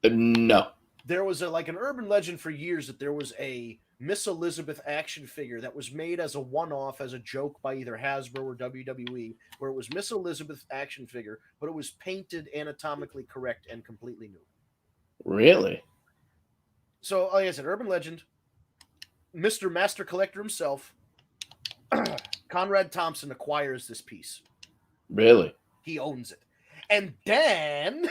it? No. There was an urban legend for years that there was a Miss Elizabeth action figure that was made as a one-off, as a joke by either Hasbro or WWE, where it was Miss Elizabeth action figure, but it was painted anatomically correct and completely nude. Really? So, like I said, urban legend. Mr. Master Collector himself, Conrad Thompson, acquires this piece. Really? He owns it. And then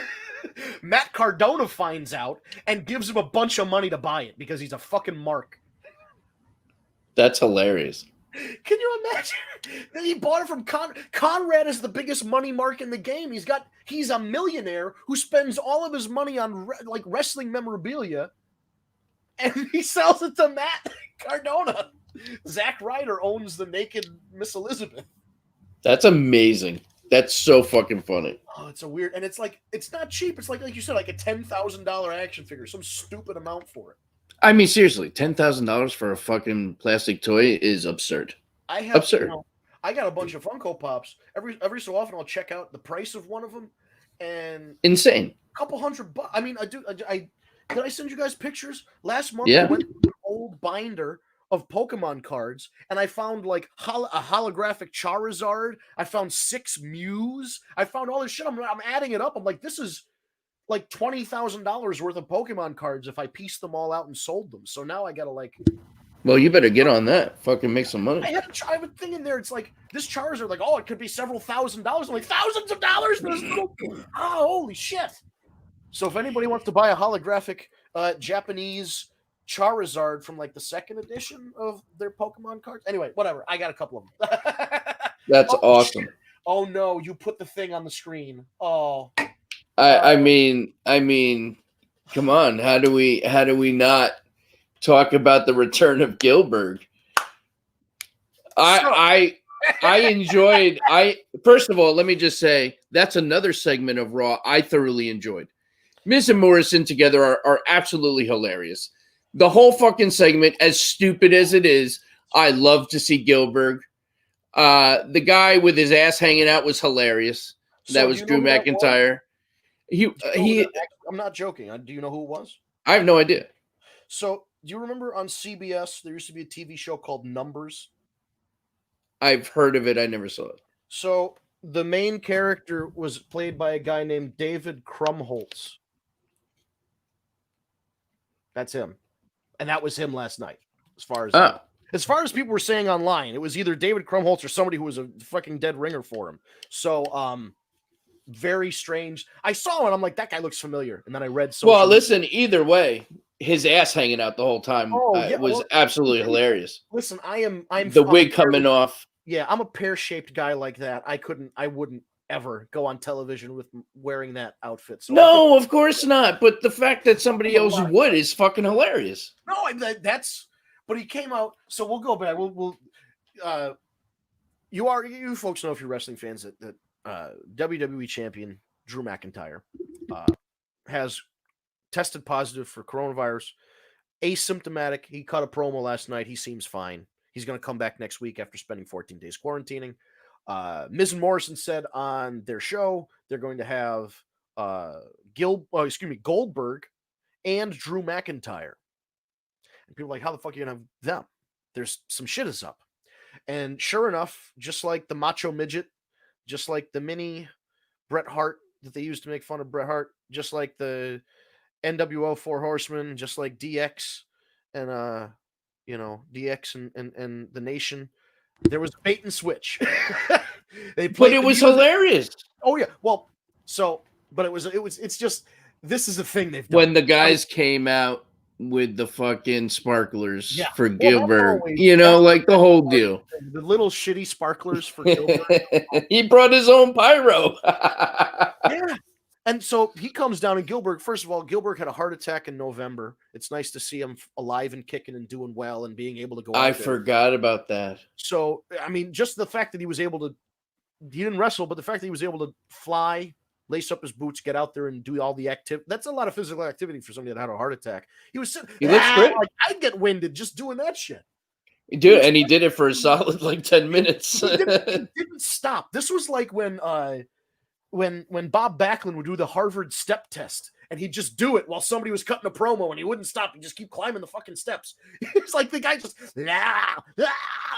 Matt Cardona finds out and gives him a bunch of money to buy it because he's a fucking mark. That's hilarious. Can you imagine? He bought it from Conrad is the biggest money mark in the game. He's a millionaire who spends all of his money on like wrestling memorabilia, and he sells it to Matt Cardona. Zack Ryder owns the naked Miss Elizabeth. That's amazing. That's so fucking funny. Oh, it's and it's like, it's not cheap. It's like you said, like a $10,000 action figure, some stupid amount for it. I mean, seriously, $10,000 for a fucking plastic toy is absurd. Absurd. I got a bunch of Funko Pops. Every so often, I'll check out the price of one of them, and insane. A couple $100. I mean, I do. Did I send you guys pictures last month? Yeah. I went through an old binder of Pokemon cards, and I found like a holographic Charizard. I found 6 Mews. I found all this shit. I'm adding it up. I'm like, this is like $20,000 worth of Pokemon cards if I pieced them all out and sold them. So now I gotta like. Well, you better get on that. Fucking make some money. I have a thing in there. It's like this Charizard, like, oh, it could be several $1,000s. I'm like, thousands of dollars for this little. Oh, holy shit! So if anybody wants to buy a holographic Japanese Charizard from like the 2nd edition of their Pokemon cards. Anyway, whatever. I got a couple of them. That's awesome. Shit. Oh no, you put the thing on the screen. Oh. I mean, come on. How do we not talk about the return of Gilbert? I enjoyed. First of all, let me just say that's another segment of Raw I thoroughly enjoyed. Miz and Morrison together are absolutely hilarious. The whole fucking segment, as stupid as it is, I love to see Gilbert. The guy with his ass hanging out was hilarious. That was Drew McIntyre. I'm not joking. Do you know who it was? I have no idea. So, do you remember on CBS there used to be a TV show called Numbers? I've heard of it. I never saw it. So, the main character was played by a guy named David Krumholtz. That's him. And that was him last night. As far as people were saying online, it was either David Krumholtz or somebody who was a fucking dead ringer for him. So, very strange. I saw it. I'm like, that guy looks familiar. And then I read. Well, listen. Either way, his ass hanging out the whole time was absolutely hilarious. Listen, I'm the wig coming off. Yeah, I'm a pear-shaped guy like that. I wouldn't ever go on television with wearing that outfit. So no, of course not. But the fact that somebody else would is fucking hilarious. No, but he came out. So we'll go back. You folks know, if you're wrestling fans, that WWE champion Drew McIntyre has tested positive for coronavirus, asymptomatic. He cut a promo last night. He seems fine. He's going to come back next week after spending 14 days quarantining. Miz and Morrison said on their show they're going to have Goldberg and Drew McIntyre. And people are like, how the fuck are you going to have them? There's some shit is up. And sure enough, just like the Macho Midget, just like the mini Bret Hart that they used to make fun of Bret Hart, just like the NWO Four Horsemen, just like DX and DX and the Nation, there was bait and switch. But it was hilarious. Oh yeah, well, but it's just this is a thing they've done. When the guys came out with the fucking sparklers for Gilbert, like the whole deal. The little shitty sparklers for Gilbert. He brought his own pyro. Yeah. And so he comes down, and Gilbert, first of all, Gilbert had a heart attack in November. It's nice to see him alive and kicking and doing well and being able to go out I there. forgot about that. So, I mean, just the fact that he was able to, he didn't wrestle, but the fact that he was able to fly, lace up his boots, get out there and do all the activity. That's a lot of physical activity for somebody that had a heart attack. He was sitting, he looks great. Like, I'd get winded just doing that shit. Dude, and he did it for a solid 10 minutes. He didn't stop. This was like when Bob Backlund would do the Harvard step test, and he'd just do it while somebody was cutting a promo, and he wouldn't stop. He'd just keep climbing the fucking steps. It's like the guy just the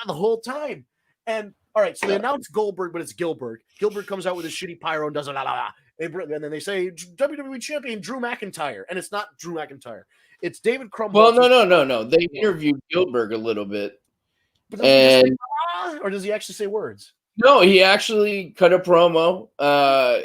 whole time. And all right, so they announced Goldberg, but it's Gilbert. Gilbert comes out with his shitty pyro and does it, and then they say WWE champion Drew McIntyre, and it's not Drew McIntyre. It's David Crumb. Well, no. They interviewed Gilbert a little bit, or does he actually say words? No, he actually cut a promo.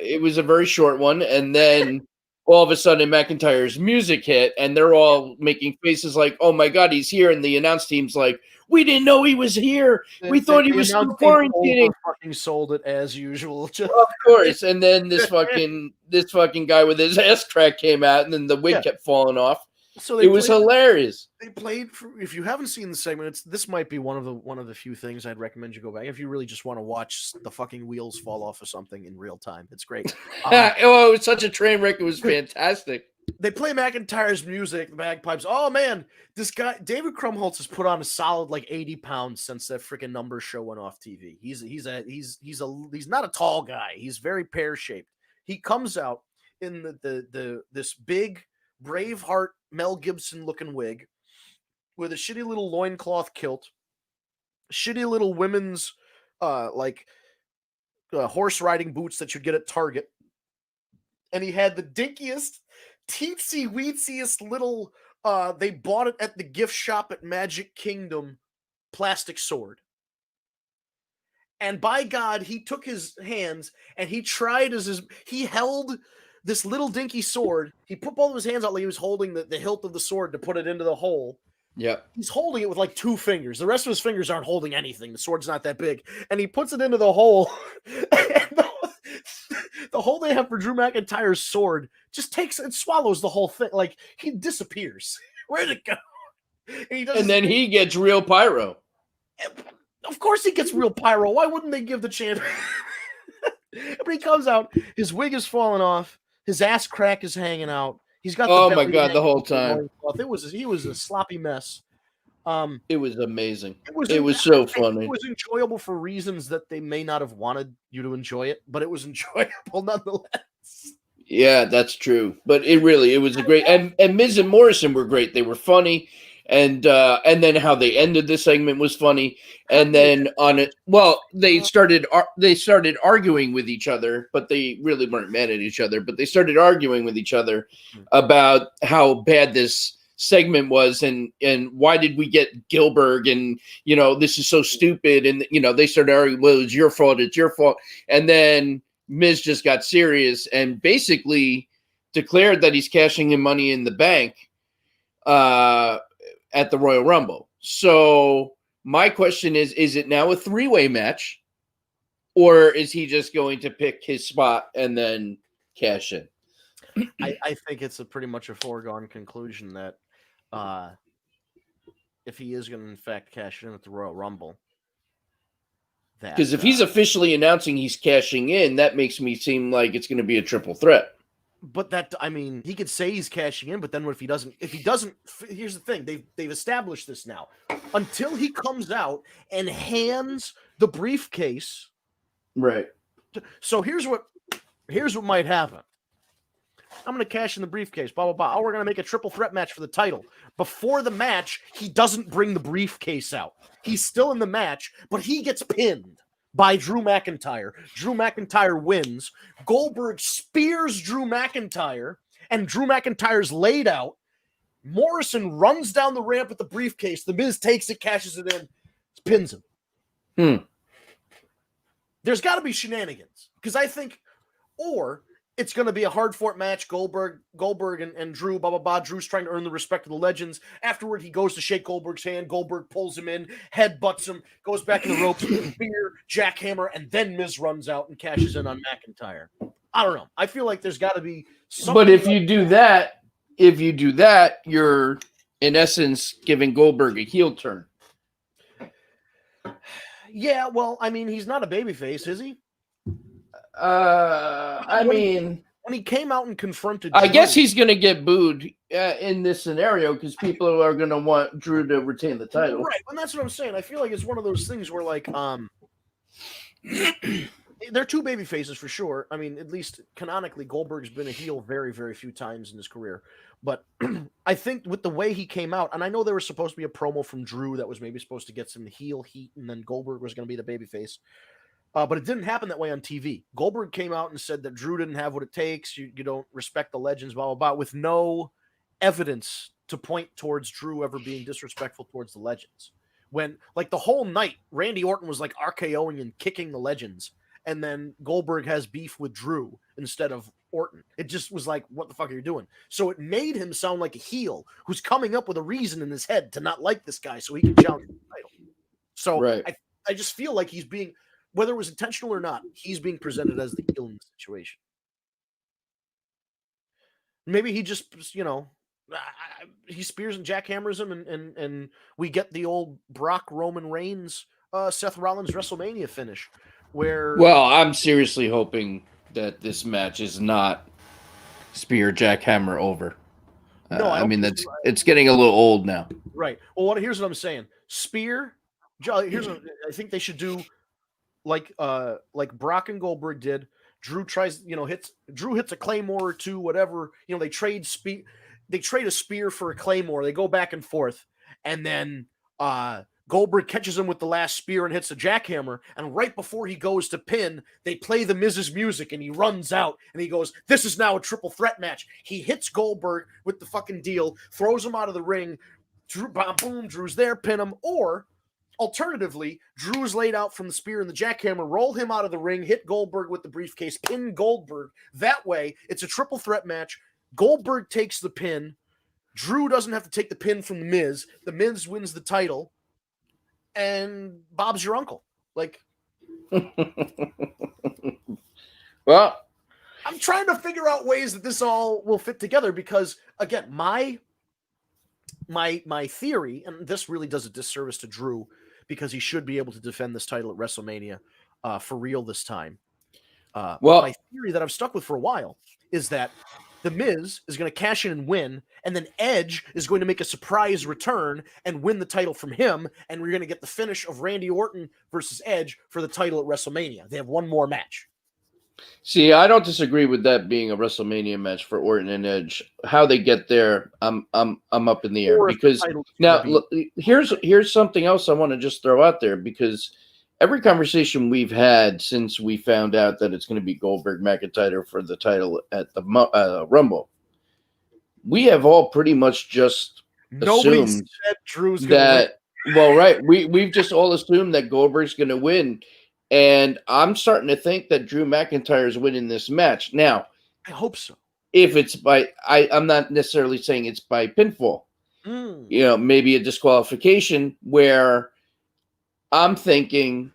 It was a very short one, and then all of a sudden McIntyre's music hit, and they're all making faces like, "Oh my God, he's here!" And the announce team's like, "We didn't know he was here. We thought he was quarantining." Fucking sold it as usual. Of course. And then this fucking guy with his ass crack came out, and then the wig kept falling off. So it was hilarious. They played if you haven't seen the segment, this might be one of the few things I'd recommend you go back if you really just want to watch the fucking wheels fall off of something in real time. It's great. It was such a train wreck. It was fantastic. They play McIntyre's music, the bagpipes. Oh man, this guy David Krumholtz has put on a solid 80 pounds since that freaking numbers show went off TV. He's not a tall guy. He's very pear shaped. He comes out in this big Braveheart Mel Gibson looking wig with a shitty little loincloth kilt, shitty little women's horse riding boots that you get at Target, and he had the dinkiest, teensy weetsiest little they bought it at the gift shop at Magic Kingdom plastic sword. And by God, he took his hands and he tried he held this little dinky sword. He put both of his hands out like he was holding the hilt of the sword to put it into the hole. Yeah. He's holding it with 2 fingers. The rest of his fingers aren't holding anything. The sword's not that big. And he puts it into the hole. And the hole they have for Drew McIntyre's sword just takes and swallows the whole thing. He disappears. Where'd it go? And then he gets real pyro. Of course he gets real pyro. Why wouldn't they give the champion? But he comes out. His wig is falling off. His ass crack is hanging out. He's got oh my God, the whole time. He was a sloppy mess. It was amazing. It was so funny. It was enjoyable for reasons that they may not have wanted you to enjoy it, but it was enjoyable nonetheless. Yeah, that's true. But it was a great and Miz and Morrison were great. They were funny. And then how they ended the segment was funny. And then they started arguing with each other, but they really weren't mad at each other. But they started arguing with each other about how bad this segment was, and why did we get Gilbert? And this is so stupid. And they started arguing. Well, it's your fault. It's your fault. And then Miz just got serious and basically declared that he's cashing in Money in the Bank. At the Royal Rumble. So my question is it now a 3-way match, or is he just going to pick his spot and then cash in? I think it's pretty much a foregone conclusion that if he is going to in fact cash in at the Royal Rumble, because if he's officially announcing he's cashing in, that makes me seem like it's going to be a triple threat. But that, I mean, he could say he's cashing in, but then what if he doesn't? If he doesn't, here's the thing: they've established this now. Until he comes out and hands the briefcase. Right. So here's what might happen. I'm going to cash in the briefcase, blah, blah, blah. Oh, we're going to make a triple threat match for the title. Before the match, he doesn't bring the briefcase out. He's still in the match, but he gets pinned by Drew McIntyre. Drew McIntyre wins. Goldberg spears Drew McIntyre, and Drew McIntyre's laid out. Morrison runs down the ramp with the briefcase. The Miz takes it, cashes it in, pins him. There's got to be shenanigans, because I think, or it's going to be a hard-fought match. Goldberg and Drew, blah, blah, blah. Drew's trying to earn the respect of the legends. Afterward, he goes to shake Goldberg's hand. Goldberg pulls him in, headbutts him, goes back in the ropes, spear, jackhammer, and then Miz runs out and cashes in on McIntyre. I don't know. I feel like there's got to be something. But if you do that, you're in essence giving Goldberg a heel turn. Yeah, well, I mean, he's not a babyface, is he? I mean, when he came out and confronted Drew, I guess Drew, he's going to get booed in this scenario because people are going to want Drew to retain the title. Right, and that's what I'm saying. I feel like it's one of those things where, like, they're two baby faces for sure. I mean, at least canonically, Goldberg's been a heel very, very few times in his career. But I think with the way he came out, and I know there was supposed to be a promo from Drew that was maybe supposed to get some heel heat, and then Goldberg was going to be the baby face. But it didn't happen that way on TV. Goldberg came out and said that Drew didn't have what it takes. You don't respect the legends, blah, blah, blah, with no evidence to point towards Drew ever being disrespectful towards the legends. When, like, the whole night, Randy Orton was, like, RKOing and kicking the legends, and then Goldberg has beef with Drew instead of Orton. It just was like, what the fuck are you doing? So it made him sound like a heel who's coming up with a reason in his head to not like this guy so he can challenge the title. So right. I just feel like he's being... whether it was intentional or not, he's being presented as the heel in the situation. Maybe he just, he spears and jackhammers him, and we get the old Brock Roman Reigns, Seth Rollins WrestleMania finish, where... Well, I'm seriously hoping that this match is not spear jackhammer over. No, I mean it's getting a little old now. Right. Well, here's what I'm saying. Spear. Here's what I think they should do. Like Brock and Goldberg did. Drew tries, Drew hits a claymore or two, whatever. They trade a spear for a claymore. They go back and forth, and then Goldberg catches him with the last spear and hits a jackhammer. And right before he goes to pin, they play the Miz's music, and he runs out and he goes, "This is now a triple threat match." He hits Goldberg with the fucking deal, throws him out of the ring. Drew, boom, Drew's there, pin him, or alternatively, Drew's laid out from the spear and the jackhammer, roll him out of the ring, hit Goldberg with the briefcase, pin Goldberg. That way, it's a triple threat match. Goldberg takes the pin. Drew doesn't have to take the pin from The Miz. The Miz wins the title. And Bob's your uncle. Like, well, I'm trying to figure out ways that this all will fit together because, again, my theory, and this really does a disservice to Drew, because he should be able to defend this title at WrestleMania for real this time. My theory that I've stuck with for a while is that The Miz is going to cash in and win, and then Edge is going to make a surprise return and win the title from him, and we're going to get the finish of Randy Orton versus Edge for the title at WrestleMania. They have one more match. See, I don't disagree with that being a WrestleMania match for Orton and Edge. How they get there, I'm up in the air, because now look, here's something else I want to just throw out there, because every conversation we've had since we found out that it's going to be Goldberg McIntyre for the title at the Rumble, we have all pretty much just assumed said Drew's that. Well, right, we've just all assumed that Goldberg's going to win. And I'm starting to think that Drew McIntyre is winning this match. Now, I hope so. If it's by, I'm not necessarily saying it's by pinfall. Maybe a disqualification, where I'm thinking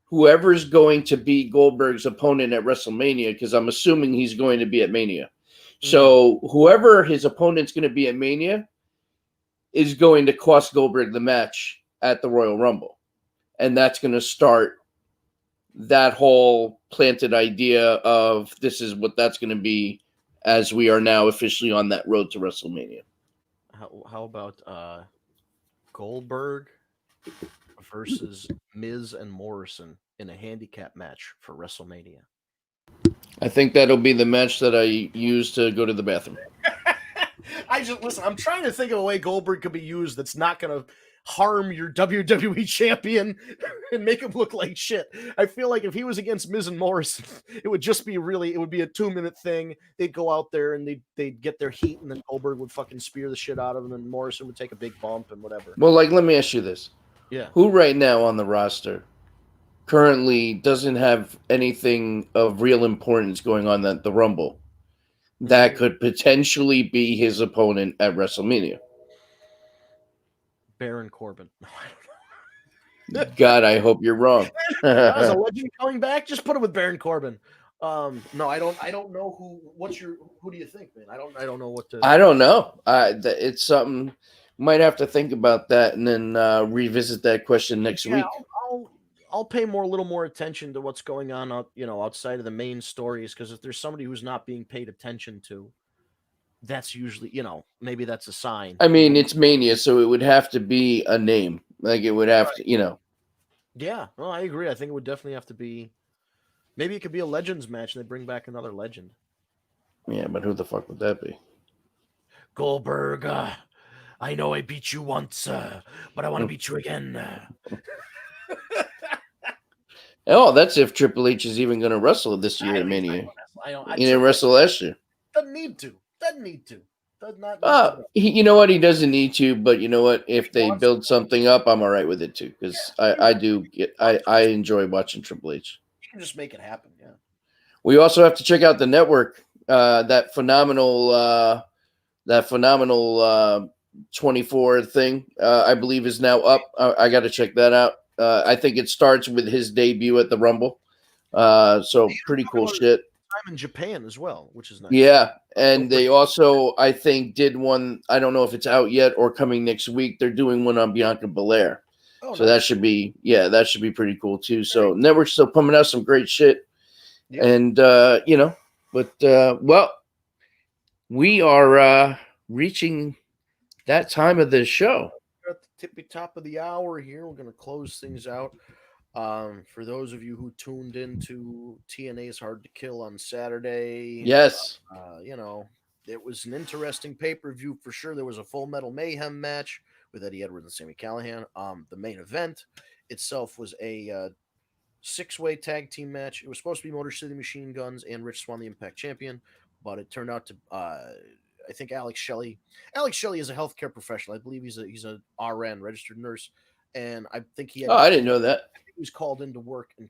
whoever's going to be Goldberg's opponent at WrestleMania, because I'm assuming he's going to be at Mania. So whoever his opponent's going to be at Mania is going to cost Goldberg the match at the Royal Rumble. And that's going to start that whole planted idea of this is what that's going to be as we are now officially on that road to WrestleMania. How about Goldberg versus Miz and Morrison in a handicap match for WrestleMania? I think that'll be the match that I use to go to the bathroom. Listen. I'm trying to think of a way Goldberg could be used that's not going to harm your WWE champion and make him look like shit. I feel like if he was against Miz and Morrison, it would just be it would be a 2-minute thing. They'd go out there and they'd get their heat, and then Goldberg would fucking spear the shit out of him, and Morrison would take a big bump and whatever. Well, like, let me ask you this. Yeah. Who right now on the roster currently doesn't have anything of real importance going on at the Rumble that could potentially be his opponent at WrestleMania? Baron Corbin. No, I don't know. God, I hope you're wrong. As a legend coming back, just put it with Baron Corbin. No, I don't know who do you think, man? I don't know what to. I don't know. It's something. Might have to think about that and then revisit that question next week. I'll pay a little more attention to what's going on outside of the main stories, because if there's somebody who's not being paid attention to, that's usually, maybe that's a sign. I mean, it's Mania, so it would have to be a name. Like, it would have to, Yeah, well, I agree. I think it would definitely have to be. Maybe it could be a Legends match and they bring back another legend. Yeah, but who the fuck would that be? Goldberg, I know I beat you once, but I want to beat you again. Oh, that's if Triple H is even going to wrestle this year at Mania. He didn't wrestle last year. Doesn't need to. Does not. You know what? He doesn't need to, but you know what? If they build something up, I'm all right with it too, because I enjoy watching Triple H. You can just make it happen, yeah. We also have to check out the network. That phenomenal 24 thing, I believe, is now up. I got to check that out. I think it starts with his debut at the Rumble. So pretty cool shit. Time in Japan as well, which is nice. Yeah, and they also, I think, did one. I don't know if it's out yet or coming next week. They're doing one on Bianca Belair. Oh, so nice. That should be pretty cool too. So network's still pumping out some great shit. Yeah. And well, we are reaching that time of the show. We're at the tippy top of the hour here. We're going to close things out. For those of you who tuned into TNA's Hard to Kill on Saturday, yes, it was an interesting pay-per-view for sure. There was a Full Metal Mayhem match with Eddie Edwards and Sami Callihan. The main event itself was a 6-way tag team match. It was supposed to be Motor City Machine Guns and Rich Swann, the Impact Champion, but it turned out to I think Alex Shelley. Alex Shelley is a healthcare professional. I believe he's a RN, registered nurse, and I think he had. Oh, I didn't know that. He was called in to work and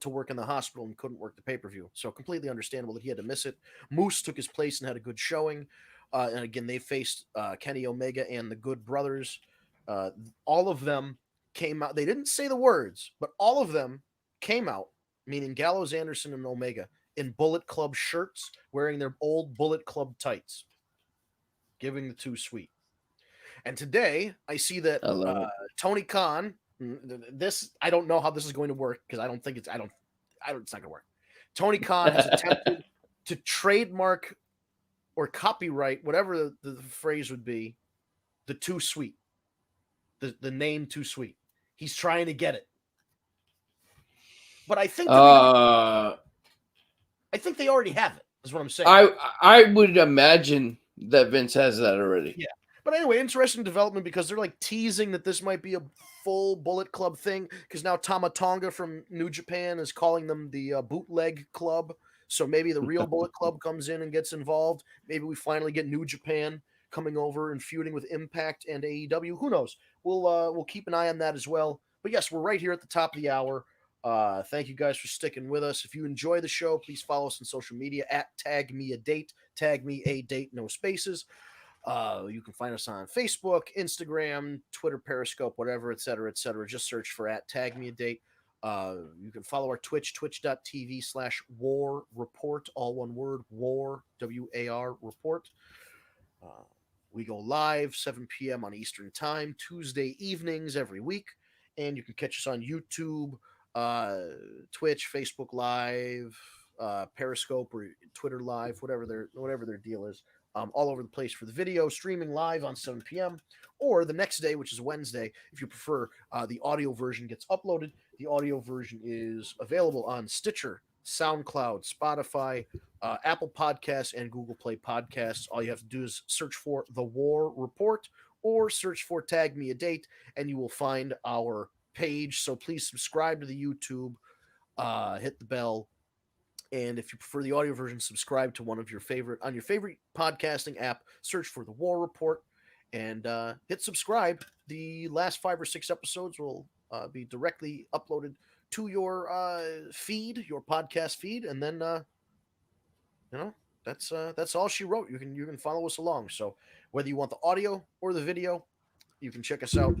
to work in the hospital and couldn't work the pay-per-view. So completely understandable that he had to miss it. Moose took his place and had a good showing. And again, they faced Kenny Omega and the Good Brothers. All of them came out. They didn't say the words, but all of them came out, meaning Gallows, Anderson, and Omega, in Bullet Club shirts, wearing their old Bullet Club tights, giving the Too Sweet. And today, I see that Tony Khan. This, I don't know how this is going to work, because it's not going to work. Tony Khan has attempted to trademark or copyright, whatever the phrase would be, the Too Sweet, the name Too Sweet. He's trying to get it, but I think they already have it. Is what I'm saying. I would imagine that Vince has that already. Yeah. But anyway, interesting development, because they're like teasing that this might be a full Bullet Club thing, because now Tama Tonga from New Japan is calling them the Bootleg Club. So maybe the real Bullet Club comes in and gets involved. Maybe we finally get New Japan coming over and feuding with Impact and AEW. Who knows? We'll keep an eye on that as well. But yes, we're right here at the top of the hour. Thank you guys for sticking with us. If you enjoy the show, please follow us on social media at Tag Me a Date, no spaces. You can find us on Facebook, Instagram, Twitter, Periscope, whatever, et cetera, et cetera. Just search for at Tag Me a Date. You can follow our Twitch, twitch.tv/War Report, all one word, War, WAR Report. We go live 7 p.m. on Eastern Time, Tuesday evenings every week. And you can catch us on YouTube, Twitch, Facebook Live, Periscope or Twitter Live, whatever their deal is. All over the place for the video, streaming live on 7 p.m. Or the next day, which is Wednesday, if you prefer, the audio version gets uploaded. The audio version is available on Stitcher, SoundCloud, Spotify, Apple Podcasts, and Google Play Podcasts. All you have to do is search for The War Report or search for Tag Me a Date, and you will find our page. So please subscribe to the YouTube, hit the bell, and if you prefer the audio version, subscribe to one of your favorite podcasting app. Search for The War Report and hit subscribe. The last 5 or 6 episodes will be directly uploaded to your feed, your podcast feed, and then that's all she wrote. You can follow us along. So whether you want the audio or the video, you can check us out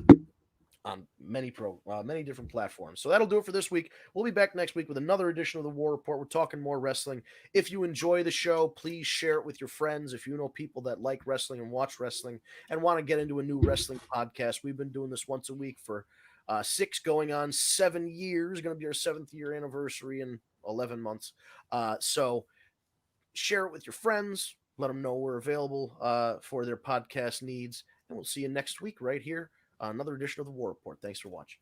on many different platforms. So that'll do it for this week. We'll be back next week with another edition of the War Report. We're talking more wrestling. If you enjoy the show, please share it with your friends. If you know people that like wrestling and watch wrestling and want to get into a new wrestling podcast, we've been doing this once a week for 6 going on 7 years. Going to be our 7th year anniversary in 11 months. So share it with your friends. Let them know we're available for their podcast needs. And we'll see you next week right here. Another edition of the War Report. Thanks for watching.